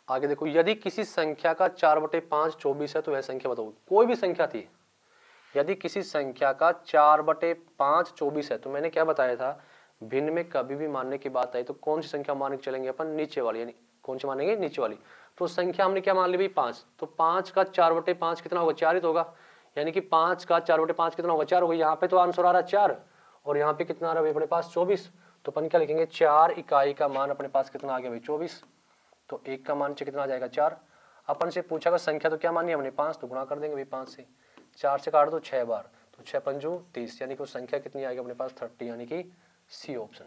आगे देखो यदि किसी संख्या का 4/5 24 है तो वह संख्या बताओ। कोई भी संख्या थी, यदि किसी संख्या का 4/5 24 है तो मैंने क्या बताया था? भिन्न में कभी भी मानने की बात आई तो कौन सी संख्या मान के चलेंगे अपन? नीचे वाली, यानी कौन सी मानेंगे, नीचे वाली। तो संख्या हमने क्या मान ली भाई 5, तो 5 का 4/5 कितना होगा, 4 ही तो होगा, यानी कि 5 का 4/5 कितना होगा, 4 होगा। यहाँ पे तो आंसर आ रहा है 4 और यहाँ पे कितना आ रहा है अपने पास 24, तो अपन क्या लिखेंगे 4 इकाई का मान अपने पास कितना आ गया भाई 24, तो 1 का मान कितना आ जाएगा 4। अपन से पूछा गया संख्या तो क्या मानी हमने 5, तो गुणा कर देंगे भाई 5 से, 4 से काट दो 6 बार, तो 6 पंजू 30, यानी कि वो संख्या कितनी आएगी अपने पास 30, यानी कि सी ऑप्शन।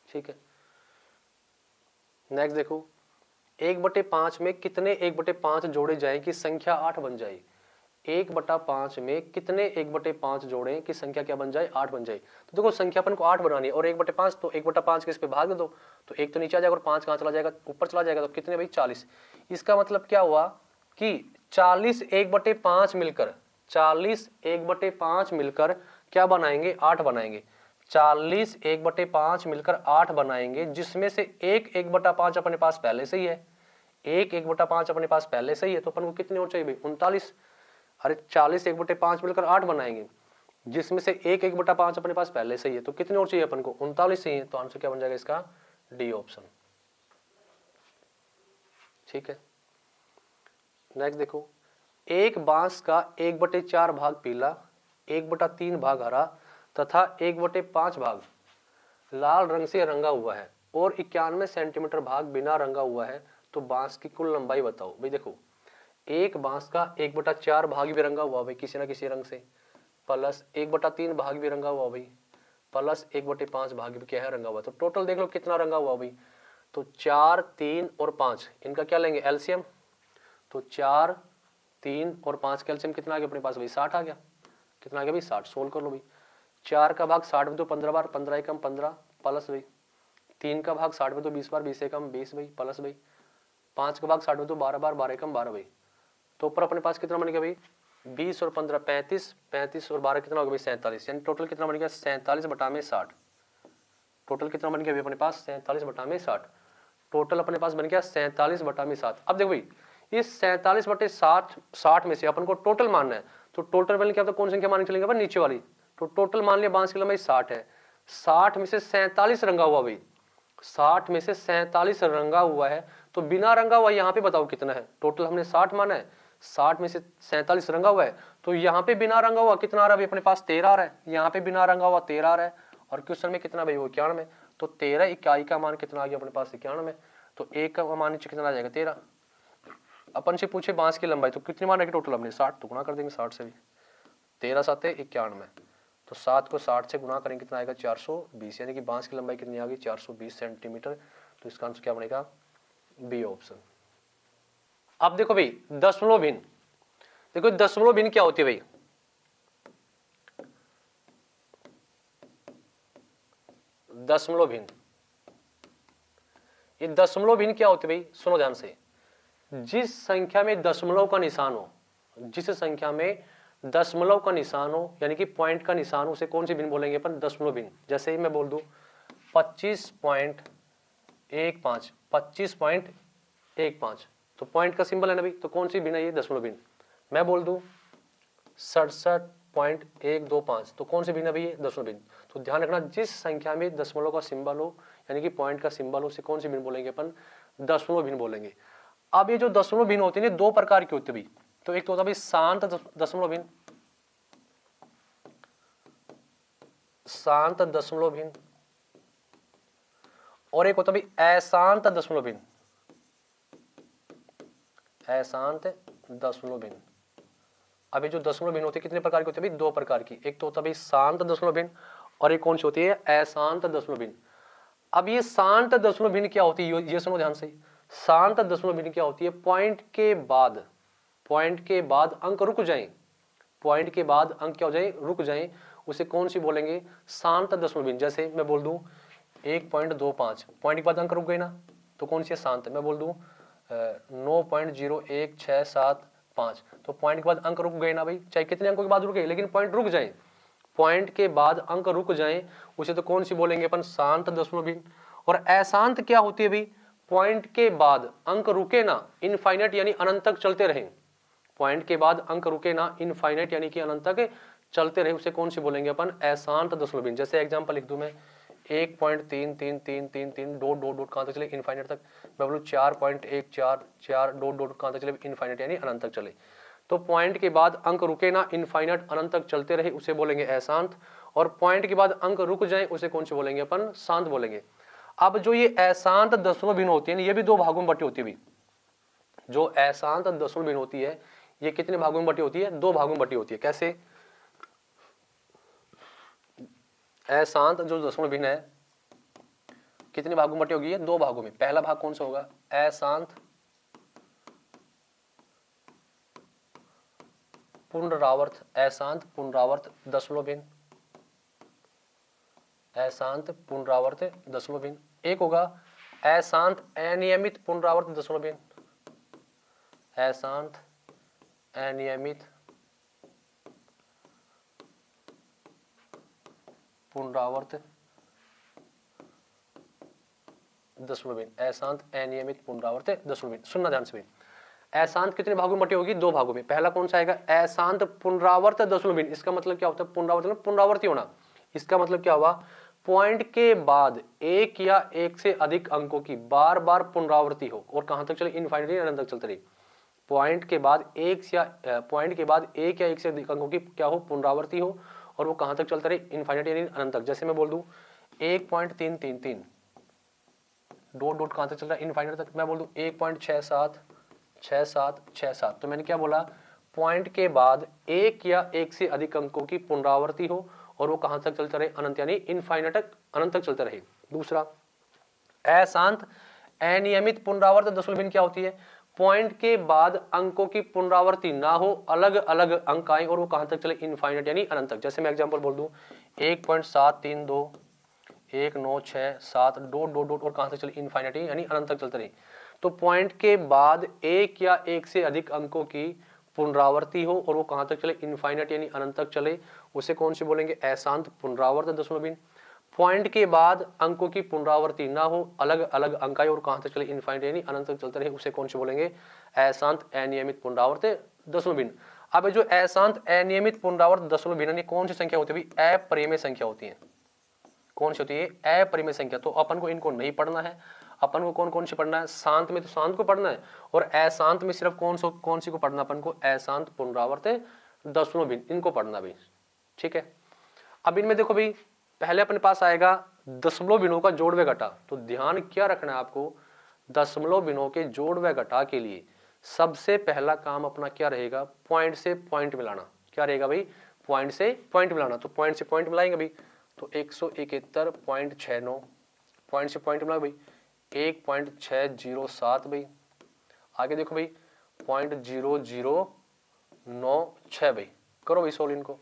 ठीक है, नेक्स्ट देखो 1/5 में कितने 1/5 जोड़े जाए कि संख्या 8 बन जाए। 1/5 में कितने 1/5 जोड़े कि संख्या क्या बन जाए, 8 बन जाए। तो देखो संख्या अपन को 8 बनानी है और 1/5, तो 1/5 के इस पे भाग दे दो, तो 1 तो नीचे आ जाएगा और 5 कहाँ चला जाएगा, ऊपर चला जाएगा, तो कितने भाई 40। इसका मतलब क्या हुआ कि 40 1/5 मिलकर, 40 1/5 मिलकर क्या बनाएंगे, 8 बनाएंगे। 40 1/5 मिलकर 8 बनाएंगे, जिसमें से 1/5 अपने पास पहले से ही है, 1/5 अपने पास पहले से ही है, तो अपन को कितने और चाहिए भाई 39। अरे 40 1/5 मिलकर 8 बनाएंगे, जिसमें से 1/5 अपने पास पहले से ही है, तो कितने और चाहिए अपन को 39 ही है, तो आंसर क्या बन जाएगा इसका, डी ऑप्शन। ठीक है, नेक्स्ट देखो एक बांस का 1/4 भाग पीला, 1/3 भाग हरा तथा 1/5 भाग लाल रंग से रंगा हुआ है और 91 सेंटीमीटर भाग बिना रंगा हुआ है, तो बांस की कुल लंबाई बताओ। भाई देखो एक बांस का 1/4 भाग भी रंगा हुआ भाई किसी ना किसी रंग से, प्लस 1/3 भाग भी रंगा हुआ भाई, प्लस 1/5 भाग भी क्या है रंगा हुआ, तो टोटल देख लो कितना रंगा हुआ भाई, तो 4 3 और 5 इनका क्या लेंगे एलसीएम, तो 4 3 और 5 का एलसीएम कितना आ गया अपने पास भाई 60 आ गया, कितना आ गया भाई 60, सोल्व कर लो भाई। 4 का भाग 60 में तो 15 बार, 15 एकम 15 प्लस भाई, 3 का भाग 60 में तो 20 बार, 20 एकम 20 भाई प्लस भाई, 5 का भाग 60 में तो 12 बार, 12 एकम 12 भाई, तो ऊपर अपने पास कितना बन गया भाई 20 और 15 35, 35 और 12 कितना हो गया भाई 47, यानी टोटल कितना बन गया 47/60, टोटल कितना बन गया भाई अपने पास 47/60, टोटल अपने पास बन गया 47/60। अब देखो भाई इस 47/60 में से अपन को टोटल मानना है, तो टोटल वाले क्या, तो कौन संख्या माननी चलेंगे अपन नीचे वाली, तो टोटल मान लिया बांस की लंबाई 60 है, 60 में से 47 रंगा हुआ भाई, 60 में से 47 रंगा हुआ है, तो बिना रंगा हुआ यहाँ पे बताओ कितना है, टोटल हमने 60 माना है, 60 में से 47 रंगा हुआ है, तो यहाँ पे बिना रंगा हुआ कितना आ रहा है अपने पास 13 आ रहा है, यहाँ पे बिना रंगा हुआ 13 आ रहा है, और क्वेश्चन में कितना भाई वो 91, तो 13 इकाई का मान कितना आ गया अपने पास 91, तो एक का मान नीचे कितना आ जाएगा 13। अपन से पूछे बांस की लंबाई तो कितनी मान रखी टोटल हमने 60, तो गुणा कर देंगे 60 से भी, 13 7 91, तो 7 को 60 से गुणा करेंगे कितना आएगा 420, यानी कि बांस की लंबाई कितनी आ गई 420 सेंटीमीटर, तो इसका आंसर क्या बनेगा बी ऑप्शन। अब देखो भाई दशमलव भिन्न, देखो दशमलव भिन्न क्या होती है भाई, दशमलव भिन्न, ये दशमलव भिन्न क्या होती है भाई सुनो ध्यान से, जिस संख्या में दशमलव का निशान हो, जिस संख्या में दशमलव का निशान हो यानी कि पॉइंट का निशान हो, उसे कौन सी भिन्न बोलेंगे अपन दशमलव भिन्न। जैसे ही मैं बोल दूं 25.15, 25.15 तो पॉइंट का सिंबल है ना भाई, तो कौन सी भिन्न है ये दशमलव भिन्न। मैं बोल दूं 67.125 तो कौन सी भिन्न है भाई ये दशमलव भिन्न। तो ध्यान रखना जिस संख्या में दशमलव का सिंबल हो यानी कि पॉइंट का सिंबल हो उसे कौन सी भिन्न बोलेंगे अपन दशमलव भिन्न बोलेंगे। अब ये जो दशमलव भिन्न होती है दो प्रकार की होती है भाई, तो एक तो होता है भाई शांत दशमलव भिन्न, शांत दशमलव भिन्न, और एक होता है भाई अशांत दशमलव भिन्न, अशांत दशमलव भिन्न। अब ये जो दशमलव भिन्न होती है कितने प्रकार की होती है भाई दो प्रकार की, एक तो होता है भाई शांत दशमलव भिन्न और एक कौन सी होती है अशांत दशमलव भिन्न। अब ये शांत दशमलव भिन्न क्या होती है ये सुनो ध्यान से, शांत दशमलव भिन्न क्या होती है पॉइंट के बाद अंक रुक जाएं, पॉइंट के बाद अंक क्या हो जाए रुक जाएं, उसे कौन सी बोलेंगे शांत दशमलव भिन्न। जैसे मैं बोल दूं 1.25 पॉइंट के बाद अंक रुक गए ना तो कौन सी है शांत। मैं बोल दूं 9.01675 तो पॉइंट के बाद अंक रुक गए ना भाई, चाहे कितने अंकों के बाद रुके लेकिन पॉइंट रुक जाए, पॉइंट के बाद अंक रुक जाए उसे तो कौन सी बोलेंगे अपन शांत दशमलव भिन्न। और अशांत क्या होती है भाई पॉइंट के बाद अंक रुके ना इनफाइनाइट यानी अनंत तक चलते रहें, पॉइंट के बाद अंक रुके ना इनफाइनाइट यानी कि अनंत तक चलते रहे उसे कौन सी बोलेंगे अपन अशांत दशमलव भिन्न। जैसे एग्जांपल लिख दूं मैं 1.3333 डॉट डॉट डॉट कहाँ तक चले, इनफाइनाइट तक। मैं बोलूँ 4.144 डॉट डॉट कहाँ तक चले, इनफाइनाइट यानी अनंत तक चले। तो पॉइंट के बाद अंक रुके ना, इनफाइनाइट अनंत तक चलते रहे, उसे बोलेंगे अशांत। और पॉइंट के बाद अंक रुक जाए उसे कौन से बोलेंगे अपन, शांत बोलेंगे। अब जो ये अशांत दशमलव भिन्न होती है ना, ये भी दो भागों में बटी होती है भी। जो अशांत दशमलव भिन्न होती है ये कितने भागों में बटी होती है, दो भागों में बटी होती है। कैसे, अशांत जो दशमलव भिन्न है कितने भागों में बटी होगी, दो भागों में। पहला भाग कौन सा होगा, अशांत पुनरावर्त, अशांत पुनरावर्त दशमलव भिन्न, अशांत पुनरावर्त दशमलव भिन्न। एक होगा अशांत अनियमित पुनरावर्त दशमलव भिन्न, अशांत अनियमित पुनरावर्त दशमलव भिन्न, अशांत अनियमित पुनरावर्त दशमलव भिन्न। सुनना ध्यान से भी, अशांत कितने भागों में बटी होगी, दो भागों में। पहला कौन सा आएगा, अशांत पुनरावर्त दशमलव भिन्न। इसका मतलब क्या होता है, पुनरावर्त मतलब पुनरावर्ती होना। इसका मतलब क्या हुआ, पॉइंट के बाद एक या एक से अधिक अंकों की बार बार पुनरावृत्ति हो और कहां तक चले, इनफाइनिटी अनंत तक चलते रहे। पॉइंट के बाद एक या एक से अधिक अंकों की क्या हो, पुनरावृत्ति हो और वो कहां तक चलता रहे, इनफाइनिटी यानी अनंत तक। जैसे मैं बोल दूं 1.333 डॉट डॉट कहां तक चल रहा है, इनफाइनिटी तक। मैं बोल दूं 1.676767, तो मैंने क्या बोला, पॉइंट के बाद एक या एक से अधिक अंकों की पुनरावृत्ति हो और वो कहां तक चलता रहे, अनंत यानी इनफाइनाइट तक, अनंत तक चलता रहे। दूसरा अशांत अनियमित पुनरावर्त दशमलव भिन्न क्या होती है, पॉइंट के बाद अंकों की पुनरावृत्ति ना हो, अलग अलग अंक आए और वो कहां तक चले, इनफाइनाइट यानी अनंत तक। जैसे मैं एग्जांपल बोल दूं 1.732 1967 डॉट डॉट डॉट और कहां तक चले, इनफाइनाइट यानी अनंत तक चलते रहे। तो पॉइंट के बाद एक या एक से अधिक अंकों की पुनरावृत्ति हो और वो कहां तक चले, इनफाइनाइट यानी अनंत तक चले, उसे कौन से बोलेंगे, अशांत पुनरावर्त दशमलव भिन्न। पॉइंट के बाद अंकों की पुनरावृत्ति ना हो, अलग अलग अंक आए और कहां तक चले, इनफाइनाइट यानी अनंत तक चलते रहे, उसे कौन से बोलेंगे, अशांत अनियमित पुनरावर्त दशमलव भिन्न। अब जो अशांत अनियमित पुनरावर्त दशमलव भिन्न कौन सी संख्या होती है, अपरिमेय संख्या होती है। कौन सी होती है, अपरिमेय संख्या। तो अपन को इनको नहीं पढ़ना है, अपन को कौन कौन सी पढ़ना है, शांत में तो शांत को पढ़ना है और अशांत में सिर्फ कौन सी को पढ़ना, अपन को अशांत पुनरावर्त दशमलव भिन्न, इनको पढ़ना भी। ठीक है, अब इनमें देखो भाई, पहले अपने पास आएगा दशमलव भिन्नों का जोड़ व घटा। तो ध्यान क्या रखना है आपको, दशमलव भिन्नों के जोड़ व घटा के लिए सबसे पहला काम अपना क्या रहेगा, पॉइंट से पॉइंट मिलाना। क्या रहेगा भाई, पॉइंट से पॉइंट मिलाना। तो पॉइंट से पॉइंट मिलाएंगे भाई, तो 171.69, पॉइंट से पॉइंट मिला भाई 1.607 भाई। आगे देखो भाई 0.0096 भाई। करो भाई सोल्व इनको,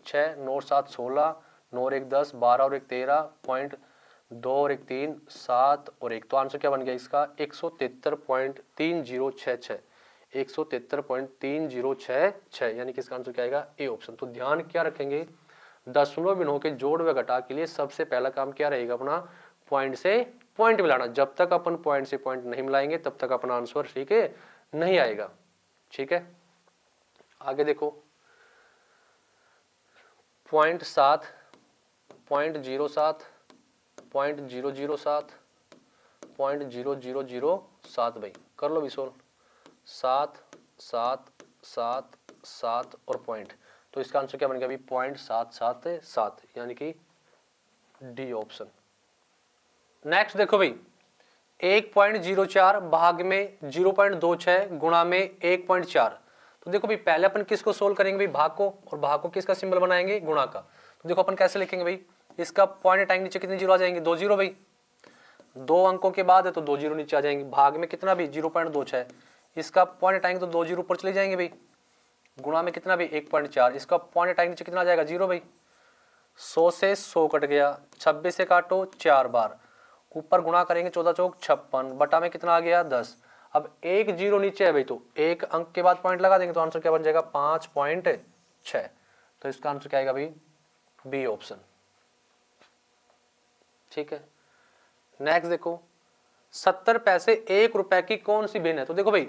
6 9 7 16 9 और 1 10 12 और 1 13 पॉइंट 2 और 1 3 7 और 1, तो आंसर क्या बन गया इसका 173.3066, 173.3066, यानी कि इसका आंसर क्या आएगा, ए ऑप्शन। तो ध्यान क्या रखेंगे, दशमलव भिन्नों के जोड़ व घटा के लिए सबसे पहला काम क्या रहेगा अपना, पॉइंट से पॉइंट मिलाना। जब तक अपन पॉइंट से पॉइंट नहीं मिलाएंगे तब तक अपना आंसर ठीक है नहीं आएगा। ठीक है, आगे देखो 0.7 0.07 0.007 0.0007 भाई। कर लो भी सोल्व, 7 7 7 7 और पॉइंट, तो इसका आंसर क्या बन गया अभी 0.777, यानी कि डी ऑप्शन। नेक्स्ट देखो भाई 1.04 भाग में 0.26 गुणा में 1.4। तो देखो भाई पहले अपन किसको सोल्व करेंगे भाई, भाग को, और भाग को किसका सिंबल बनाएंगे, गुणा का। तो देखो अपन कैसे लिखेंगे भाई, इसका पॉइंट हटाएंगे, नीचे कितने जीरो आ जाएंगे, 2 जीरो भाई। 2 अंकों के बाद है तो 2 जीरो नीचे आ जाएंगे। भाग में कितना भी 0.26, इसका पॉइंट हटाएंगे तो 2 जीरो ऊपर चले जाएंगे भाई। गुणा में कितना भी 1.4, इसका पॉइंट हटाएंगे नीचे कितना आ जाएगा, 0 भाई। 100 से 100 कट गया, 26 से काटो 4 बार, ऊपर गुणा करेंगे 14 चौक 56, बटा में कितना आ गया 10। अब 1 जीरो नीचे है भाई, तो एक अंक के बाद पॉइंट लगा देंगे तो आंसर क्या बन जाएगा 5.6। तो इसका आंसर क्या आएगा भाई, बी ऑप्शन। ठीक है, नेक्स्ट देखो 70 पैसे 1 रुपए की कौन सी भिन्न है। तो देखो भाई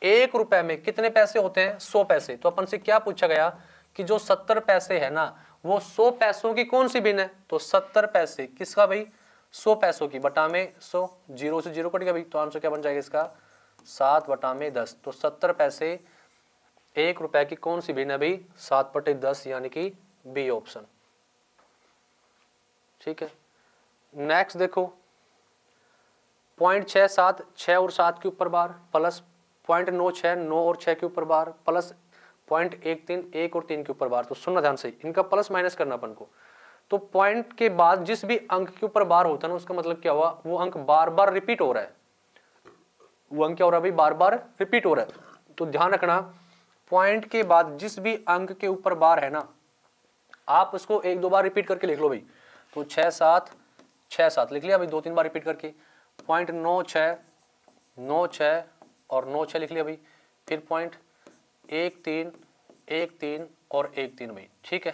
1 रुपए में कितने पैसे होते हैं, 100 पैसे। तो अपन से क्या पूछा गया कि जो 70 पैसे है ना वो 100 पैसों की कौन सी भिन्न है, तो 70 पैसे किसका भाई, 100 पैसों की, बटा में 100, 0 से 0 कट गया भाई, तो आंसर क्या बन जाएगा इसका 7 बटा में 10। तो 70 पैसे 1 रुपए की कौन सी भिन्न है भाई, 7/10 यानी कि बी ऑप्शन। ठीक है, नेक्स्ट देखो 0.67 6 और 7 के ऊपर बार प्लस 0.96 9 और 6 के ऊपर बार प्लस 0.13 1 और 3 के ऊपर बार। तो सुनना ध्यान से, इनका प्लस माइनस करना अपन को। तो पॉइंट के बाद जिस भी अंक के ऊपर बार होता है ना, उसका मतलब क्या हुआ, वो अंक बार बार रिपीट हो रहा है, वो अंक क्या हो रहा है भाई, बार बार रिपीट हो रहा है। तो ध्यान रखना, पॉइंट के बाद जिस भी अंक के ऊपर बार है ना, आप उसको 1-2 बार रिपीट करके लिख लो भाई। तो 6-7 लिख लिया भाई, 2-3 बार रिपीट करके। 0.96 96 और 96 लिख लिया भाई। फिर 0.13 13 और 13 भाई। ठीक है,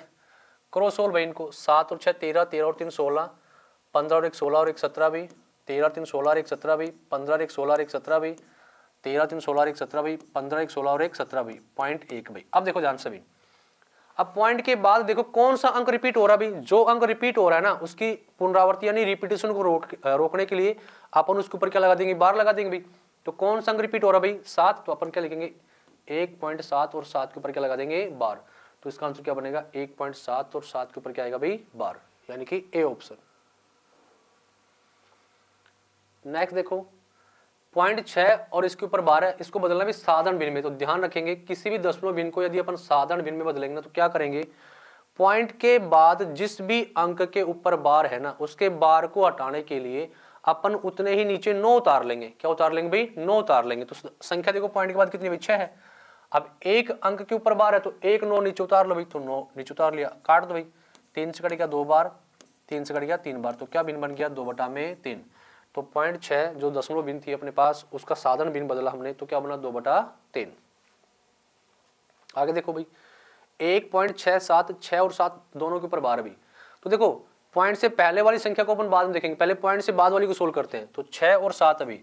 करो सोल्व भाई इनको। 7 और 6 13, 13 और 3 16, 15 और 1 16 और 1 17 भाई, 13 3 16 और 1 17 भाई, 15 1 16 और 1 17 भाई, 13 3 16 और 1 17 भाई, 15 1 16 और 1 17 भाई, 0.1 भाई। अब देखो ध्यान से भाई, अब पॉइंट के बाद देखो कौन सा अंक रिपीट हो रहा है भाई, जो अंक रिपीट हो रहा है ना, उसकी पुनरावृत्ति यानी रिपीटेशन को रोकने के लिए अपन उसके ऊपर क्या लगा देंगे, बार लगा देंगे भाई। तो कौन सा अंक रिपीट हो रहा है भाई, 7, तो अपन क्या लिखेंगे 1.7 और 7 के ऊपर क्या लगा देंगे, बार। तो इसका आंसर क्या बनेगा 1.7 और 7 के ऊपर क्या आएगा भाई, बार, यानी कि ए ऑप्शन। नेक्स्ट देखो 0.6 और इसके ऊपर 12, इसको बदलना भी साधारण भिन्न में। तो ध्यान रखेंगे किसी भी दशमलव भिन्न को यदि अपन साधारण भिन्न में बदलेंगे ना, तो क्या करेंगे, पॉइंट के बाद जिस भी अंक के ऊपर बार है ना, उसके बार को हटाने के लिए अपन उतने ही नीचे 9 उतार लेंगे। क्या उतार लेंगे भाई, 9 उतार लेंगे। तो संख्या देखो पॉइंट के बाद कितनी भाई, 6 है। अब एक अंक के ऊपर बार है तो 1 9 नीचे उतार लो भाई, तो 9 नीचे उतार लिया, काट दो भाई। 3 से कट गया 2 बार, 3 से कट गया 3 बार, तो क्या भिन्न बन गया 2/3। तो 0.6 जो दशमलव भिन्न थी अपने पास, उसका साधारण भिन्न बदला हमने, तो क्या बना 2/3। आगे देखो भाई 1.67 6 और 7 दोनों के ऊपर 12 भी। तो देखो पॉइंट से पहले वाली संख्या को अपन बाद में देखेंगे, पहले पॉइंट से बाद वाली को सोल्व करते हैं। तो 6 और 7 अभी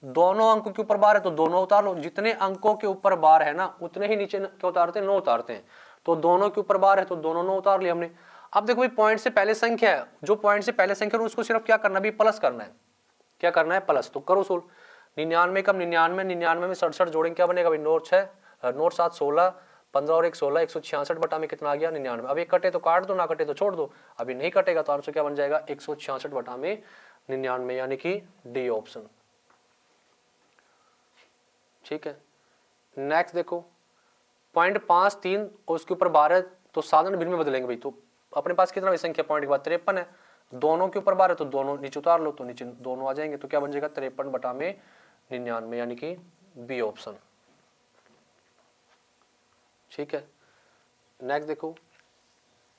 दोनों अंकों के ऊपर बार है, तो दोनों उतार लो। जितने अंकों के ऊपर बार है ना, उतने ही नीचे क्या उतारते हैं, 9 उतारते हैं। तो दोनों के ऊपर बार है तो दोनों 9 उतार लिया हमने। अब देखो भाई पॉइंट से पहले संख्या है, जो पॉइंट से पहले संख्या है उसको सिर्फ क्या करना है, प्लस करना है। क्या करना है, प्लस। तो करो सोल्व। 99 कम 99, 99 में 67 जोड़ेंगे, क्या बनेगा भाई, 9 7 16, 15 और 1 16, 166 बटा में कितना आ गया 99। अब ये कटे तो काट दो, ना कटे तो छोड़ दो। अभी नहीं कटेगा तो आंसर क्या बन जाएगा 166 बटा में 99, यानी कि डी ऑप्शन। ठीक है, नेक्स्ट देखो 0.53 और उसके ऊपर 12, तो साधारण भिन्न में बदलेंगे भाई। तो अपने पास कितना भाई संख्या, पॉइंट के बाद 53 है, दोनों के ऊपर 12 है तो दोनों नीचे उतार लो, तो नीचे दोनों आ जाएंगे। तो क्या बन जाएगा 53 बटा में 99, यानी कि बी ऑप्शन। ठीक है, नेक्स्ट देखो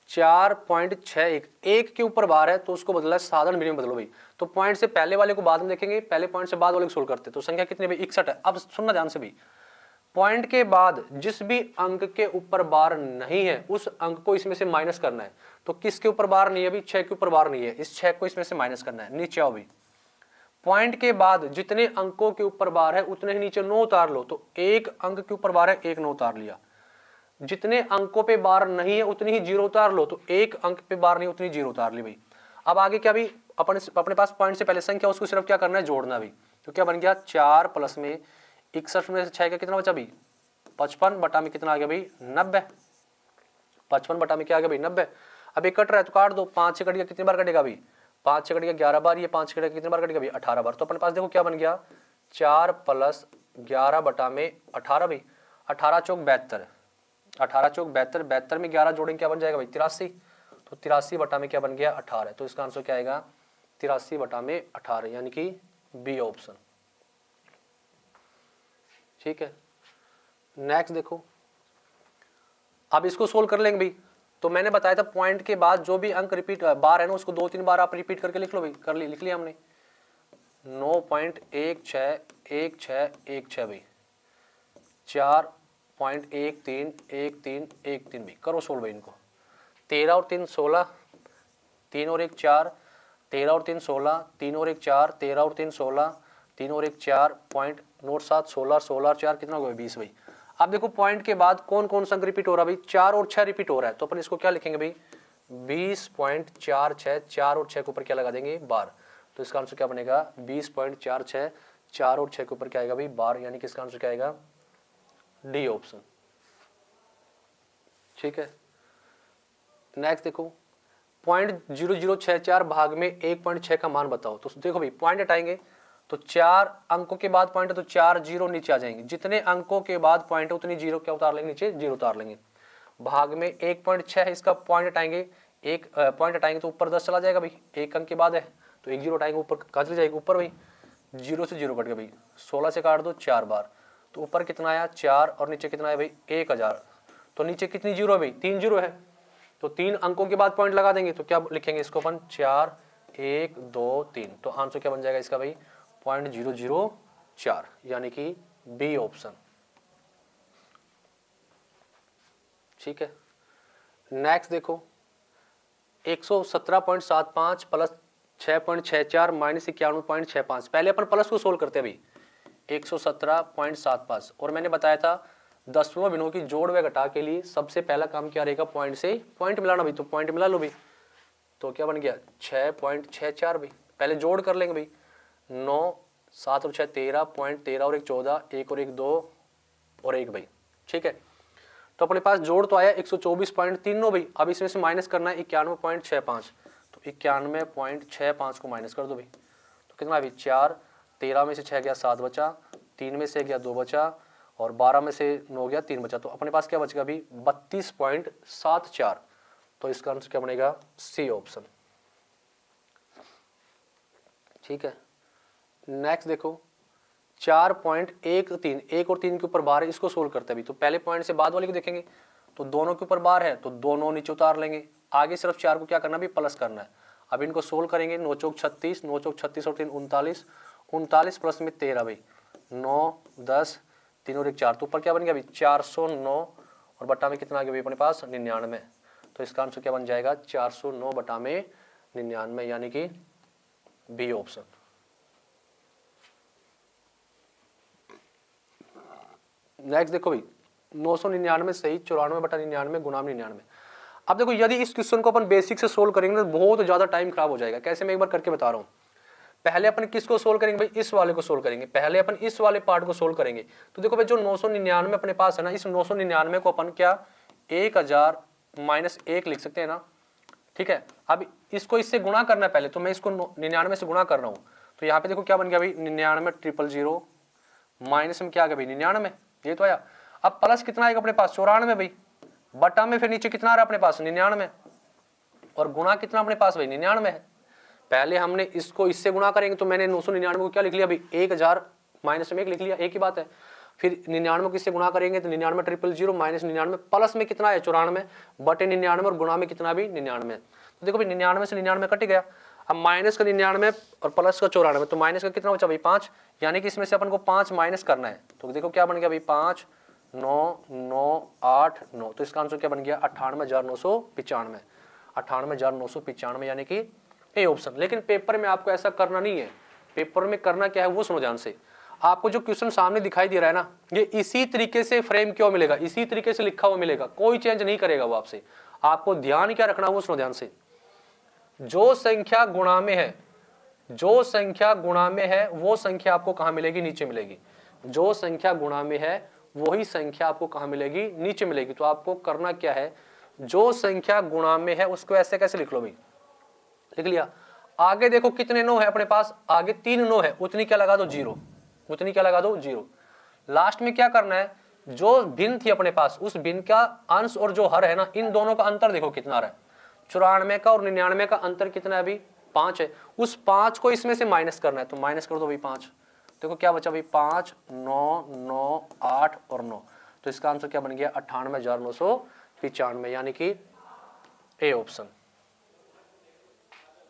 4.61 1 के ऊपर 12 है तो उसको बदला है साधारण भिन्न में बदलो भाई। तो पॉइंट से पहले वाले को बाद में देखेंगे, पहले पॉइंट से बाद वाले को सोल्व करते। तो संख्या कितनी भाई 61 है। अब सुनना ध्यान से भाई, पॉइंट के बाद जिस भी अंक के ऊपर बार नहीं है उस अंक को इसमें से माइनस करना है। तो किसके ऊपर बार नहीं है भाई, 6 के ऊपर बार नहीं है, इस 6 को इसमें से माइनस करना है। नीचे आओ भाई, पॉइंट के बाद जितने अंकों के ऊपर बार है उतने ही नीचे 9 उतार लो। तो एक अंक के ऊपर बार है, 1 9 उतार लिया। जितने अंकों पे बार नहीं है उतनी ही 0 उतार लो। तो एक अंक पे बार नहीं उतनी 0 उतार ली भाई। अब आगे क्या भी अपने पास पॉइंट से पहले संख्या, उसको सिर्फ क्या करना है, जोड़ना भाई। तो क्या बन गया 4 प्लस में 61 में से 6 का कितना बचा भाई 55 बटा में कितना आ गया भाई 90। 55 बटा में क्या आ गया भाई 90। अब एक कट रहा है तो काट दो, 5 से कट गया कितनी बार कटेगा भाई 5 से कट गया 11 बार, ये 5 से कट गया कितनी बार कटेगा भाई 18 बार। तो अपने पास देखो क्या बन गया 4 प्लस 11 बटा में 18 भाई। 18 चौक 72, 18 चौक 72, 72 में 11 जोड़ेंगे क्या बन जाएगा भाई 83। तो 83 बटा में क्या बन गया 18। तो इसका आंसर क्या आएगा 83 बटा में 18, यानी कि बी ऑप्शन। ठीक है, नेक्स्ट देखो अब इसको सोल्व कर लेंगे भाई। तो मैंने बताया था पॉइंट के बाद जो भी अंक रिपीट बार है ना, उसको 2-3 बार आप रिपीट करके लिख लो भाई। कर लिख लिया हमने 9.161616 भाई, 4.131313 भी। करो सोल्व भाई इनको। 13 और 3 16, 3 और 1 4, 13 और 3 16, 3 और 1 4, 13 और 3 16, 3 और 1 4, 0.97 16, 16 और 4 कितना हो गया 20 भाई। अब देखो पॉइंट के बाद कौन कौन सा रिपीट हो रहा है भाई 4 और 6 रिपीट हो रहा है। तो अपन इसको क्या लिखेंगे भाई 20.46, 4 और 6 के ऊपर क्या लगा देंगे, बार। तो इसका आंसर क्या बनेगा 20.46, 4 और 6 के ऊपर क्या आएगा भाई, बार, यानी कि इसका आंसर क्या आएगा, डी ऑप्शन। ठीक है। नेक्स्ट देखो, 0.0064 भाग में 1.6 का मान बताओ। तो देखो भाई पॉइंट हटाएंगे तो 4 अंकों के बाद पॉइंट है तो 4 जीरो नीचे आ जाएंगे, जितने अंकों के बाद पॉइंट है उतनी जीरो क्या उतार लेंगे, नीचे जीरो उतार लेंगे। भाग में 1.6 है, इसका पॉइंट हटाएंगे, एक पॉइंट हटाएंगे तो ऊपर 10 चला जाएगा भाई, एक अंक के बाद है तो एक जीरो हटाएंगे, ऊपर कहाँ चली जाएगी, ऊपर भाई, जीरो से जीरो कट गया भाई, 16 से काट दो 4 बार, तो ऊपर कितना आया 4 और नीचे कितना है भाई 1000। तो नीचे कितनी जीरो है भाई, 3 जीरो है, तो 3 अंकों के बाद पॉइंट लगा देंगे तो क्या लिखेंगे इसको अपन, 4 1 2 3। तो आंसर क्या बन जाएगा इसका भाई 0.004, यानी कि बी ऑप्शन। ठीक है। नेक्स्ट देखो, 117.75 प्लस 6.64 माइनस 91.65। पहले अपन प्लस को सोल्व करते हैं भाई, 117.75, और मैंने बताया था दसवें बिनों की जोड़ व घटा के लिए सबसे पहला काम क्या रहेगा, पॉइंट से पॉइंट मिलाना भाई। तो पॉइंट मिला लो भाई, तो क्या बन गया 6.64 भाई। पहले जोड़ कर लेंगे भाई, 9 7 और 6 13.13 और 1 14, 1 और 1 2 और 1 भाई। ठीक है, तो अपने पास जोड़ तो आया 124.39 भाई। अब इसमें से माइनस करना है 91.65, तो 91.65 को माइनस कर दो भाई, तो कितना भाई 4, 13 में से 6 गया 7 बचा, 3 में से गया 2 बचा, और 12 में से 9 गया 3 बचा, तो अपने पास क्या बचेगा अभी 32.74। तो इसका आंसर क्या बनेगा, सी ऑप्शन। ठीक है। नेक्स्ट देखो, 4.13, 1 और 3 के ऊपर बार है, इसको सोल्व करते हैं अभी। तो पहले पॉइंट से बाद वाले को देखेंगे तो दोनों के ऊपर बार है तो दोनों नीचे उतार लेंगे, आगे सिर्फ 4 को क्या करना भी प्लस करना है। अब इनको सोल्व करेंगे, 9 चौक 36, 9 चौक 36 और 3 39, 39 प्लस में 13 भाई, 9 10, 3 और 1 4, तो ऊपर क्या बन गया अभी 409, और बटा में कितना आ गया भाई अपने पास 99। तो इसका आंसर क्या बन जाएगा 409 बटा में 99, यानी कि बी ऑप्शन। नेक्स्ट देखो भाई, 999 सही 94 बटा 99 गुना 99। अब देखो यदि इस क्वेश्चन को अपन बेसिक से सोल्व करेंगे तो बहुत ज्यादा टाइम खराब हो जाएगा। कैसे, मैं एक बार करके बता रहा हूँ। पहले अपन किसको सोल्व करेंगे भाई, इस वाले को सोल्व करेंगे, पहले अपन इस वाले पार्ट को सोल्व करेंगे। तो देखो भाई जो 999 अपने पास है ना, इस 999 को अपन क्या 1000 माइनस 1 लिख सकते हैं ना। ठीक है, अब इसको इससे गुणा करना है पहले, तो मैं इसको 99 से गुणा कर रहा हूँ। तो यहाँ पे देखो क्या बन गया भाई 99 000 माइनस में क्या आ गया भाई 99, ये तो आया। अब प्लस कितना आएगा अपने पास 94 भाई, बटा में फिर नीचे कितना आ रहा है अपने पास 99, और गुणा कितना अपने पास भाई 99 है। पहले हमने इसको इससे गुणा करेंगे तो मैंने 999 को क्या लिख लिया भाई 1000 माइनस में 1 लिख लिया, एक ही बात है। फिर 99 को किससे गुणा करेंगे तो 99 000 माइनस 99, प्लस में कितना है 94 बटे 99, और गुणा में कितना भी 99। तो देखो भाई 99 से 99 कट गया। अब माइनस का 99 और प्लस का 94, तो माइनस का कितना बचा भाई 5, यानी कि इसमें से अपन को 5 माइनस करना है। तो देखो क्या बन गया भाई 5 9 9 8 9, तो इसका आंसर क्या बन गया 98,995, 98,995, यानी कि ए ऑप्शन। लेकिन पेपर में आपको ऐसा करना नहीं है। पेपर में करना क्या है वो सुनो ध्यान से। आपको जो क्वेश्चन सामने दिखाई दे रहा है ना, ये इसी तरीके से फ्रेम क्यों मिलेगा, इसी तरीके से लिखा हुआ मिलेगा, कोई चेंज नहीं करेगा वो आपसे। आपको ध्यान क्या रखना वो सुनो ध्यान से। जो संख्या गुणा में है, जो संख्या गुणा में है वो संख्या आपको कहां मिलेगी, नीचे मिलेगी। जो संख्या गुणा में है वही संख्या आपको कहां मिलेगी, नीचे मिलेगी। तो आपको करना क्या है, जो संख्या गुणा में है उसको ऐसे कैसे लिख लो भाई, लिख लिया। आगे देखो कितने 9 है अपने पास, आगे 3 9 है, उतनी क्या लगा दो 0, उतनी क्या लगा दो 0। लास्ट में क्या करना है, जो भिन्न थी अपने पास उस भिन्न का अंश और जो हर है ना, इन दोनों का अंतर देखो कितना आ रहा है। 94 का और 99 का अंतर कितना है अभी 5 है, उस 5 को इसमें से माइनस करना है। तो माइनस कर दो भाई 5, देखो क्या बचा भाई 5 9 9 8 और 9, तो इसका आंसर क्या बन गया 98,995, यानी कि ए ऑप्शन।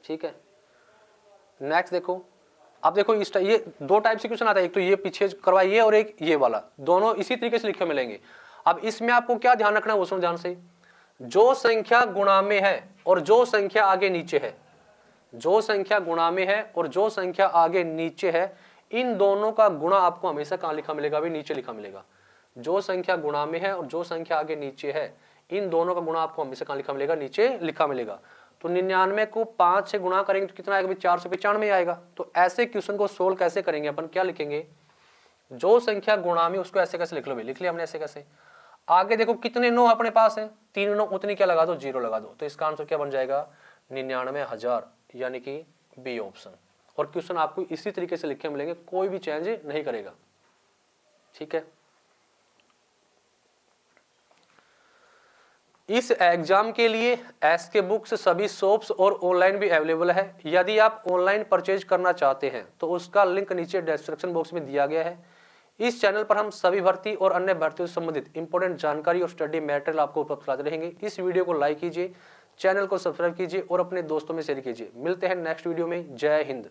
ठीक है। नेक्स्ट देखो, अब देखो इस ये 2 टाइप से क्वेश्चन आता है, एक तो ये पीछे करवाइए और एक ये वाला, दोनों इसी तरीके से लिखे मिलेंगे। अब इसमें आपको क्या ध्यान रखना है वो सुनो ध्यान से। जो संख्या गुणा में है और जो संख्या आगे नीचे है, जो संख्या गुणा में है और जो संख्या आगे नीचे है, इन दोनों का गुणा आपको हमेशा कहां लिखा मिलेगा, भी नीचे लिखा मिलेगा। जो संख्या गुणा में है और जो संख्या आगे नीचे है, इन दोनों का गुणा आपको हमेशा कहाँ लिखा मिलेगा, नीचे लिखा मिलेगा। तो 99 को 5 से गुणा करेंगे तो कितना आएगा, 495 आएगा। तो ऐसे क्वेश्चन को सोल्व कैसे करेंगे अपन, क्या लिखेंगे, जो संख्या गुणा में उसको ऐसे कैसे लिख लो भाई, लिख लिया हमने ऐसे कैसे। आगे देखो कितने 9 अपने पास है, 3 9, उतनी क्या लगा दो, 0 लगा दो। तो इसका आंसर क्या बन जाएगा, 99,000, यानी कि बी ऑप्शन। और क्वेश्चन आपको इसी तरीके से लिखे मिलेंगे, कोई भी चेंज नहीं करेगा, ठीक है। इस एग्जाम के लिए एसके बुक्स सभी शॉप्स और ऑनलाइन भी अवेलेबल है। यदि आप ऑनलाइन परचेज करना चाहते हैं तो उसका लिंक नीचे डिस्क्रिप्शन बॉक्स में दिया गया है। इस चैनल पर हम सभी भर्ती और अन्य भर्तियों से संबंधित इंपॉर्टेंट जानकारी और स्टडी मटेरियल आपको उपलब्ध कराते रहेंगे। इस वीडियो को लाइक कीजिए, चैनल को सब्सक्राइब कीजिए और अपने दोस्तों में शेयर कीजिए। मिलते हैं नेक्स्ट वीडियो में। जय हिंद।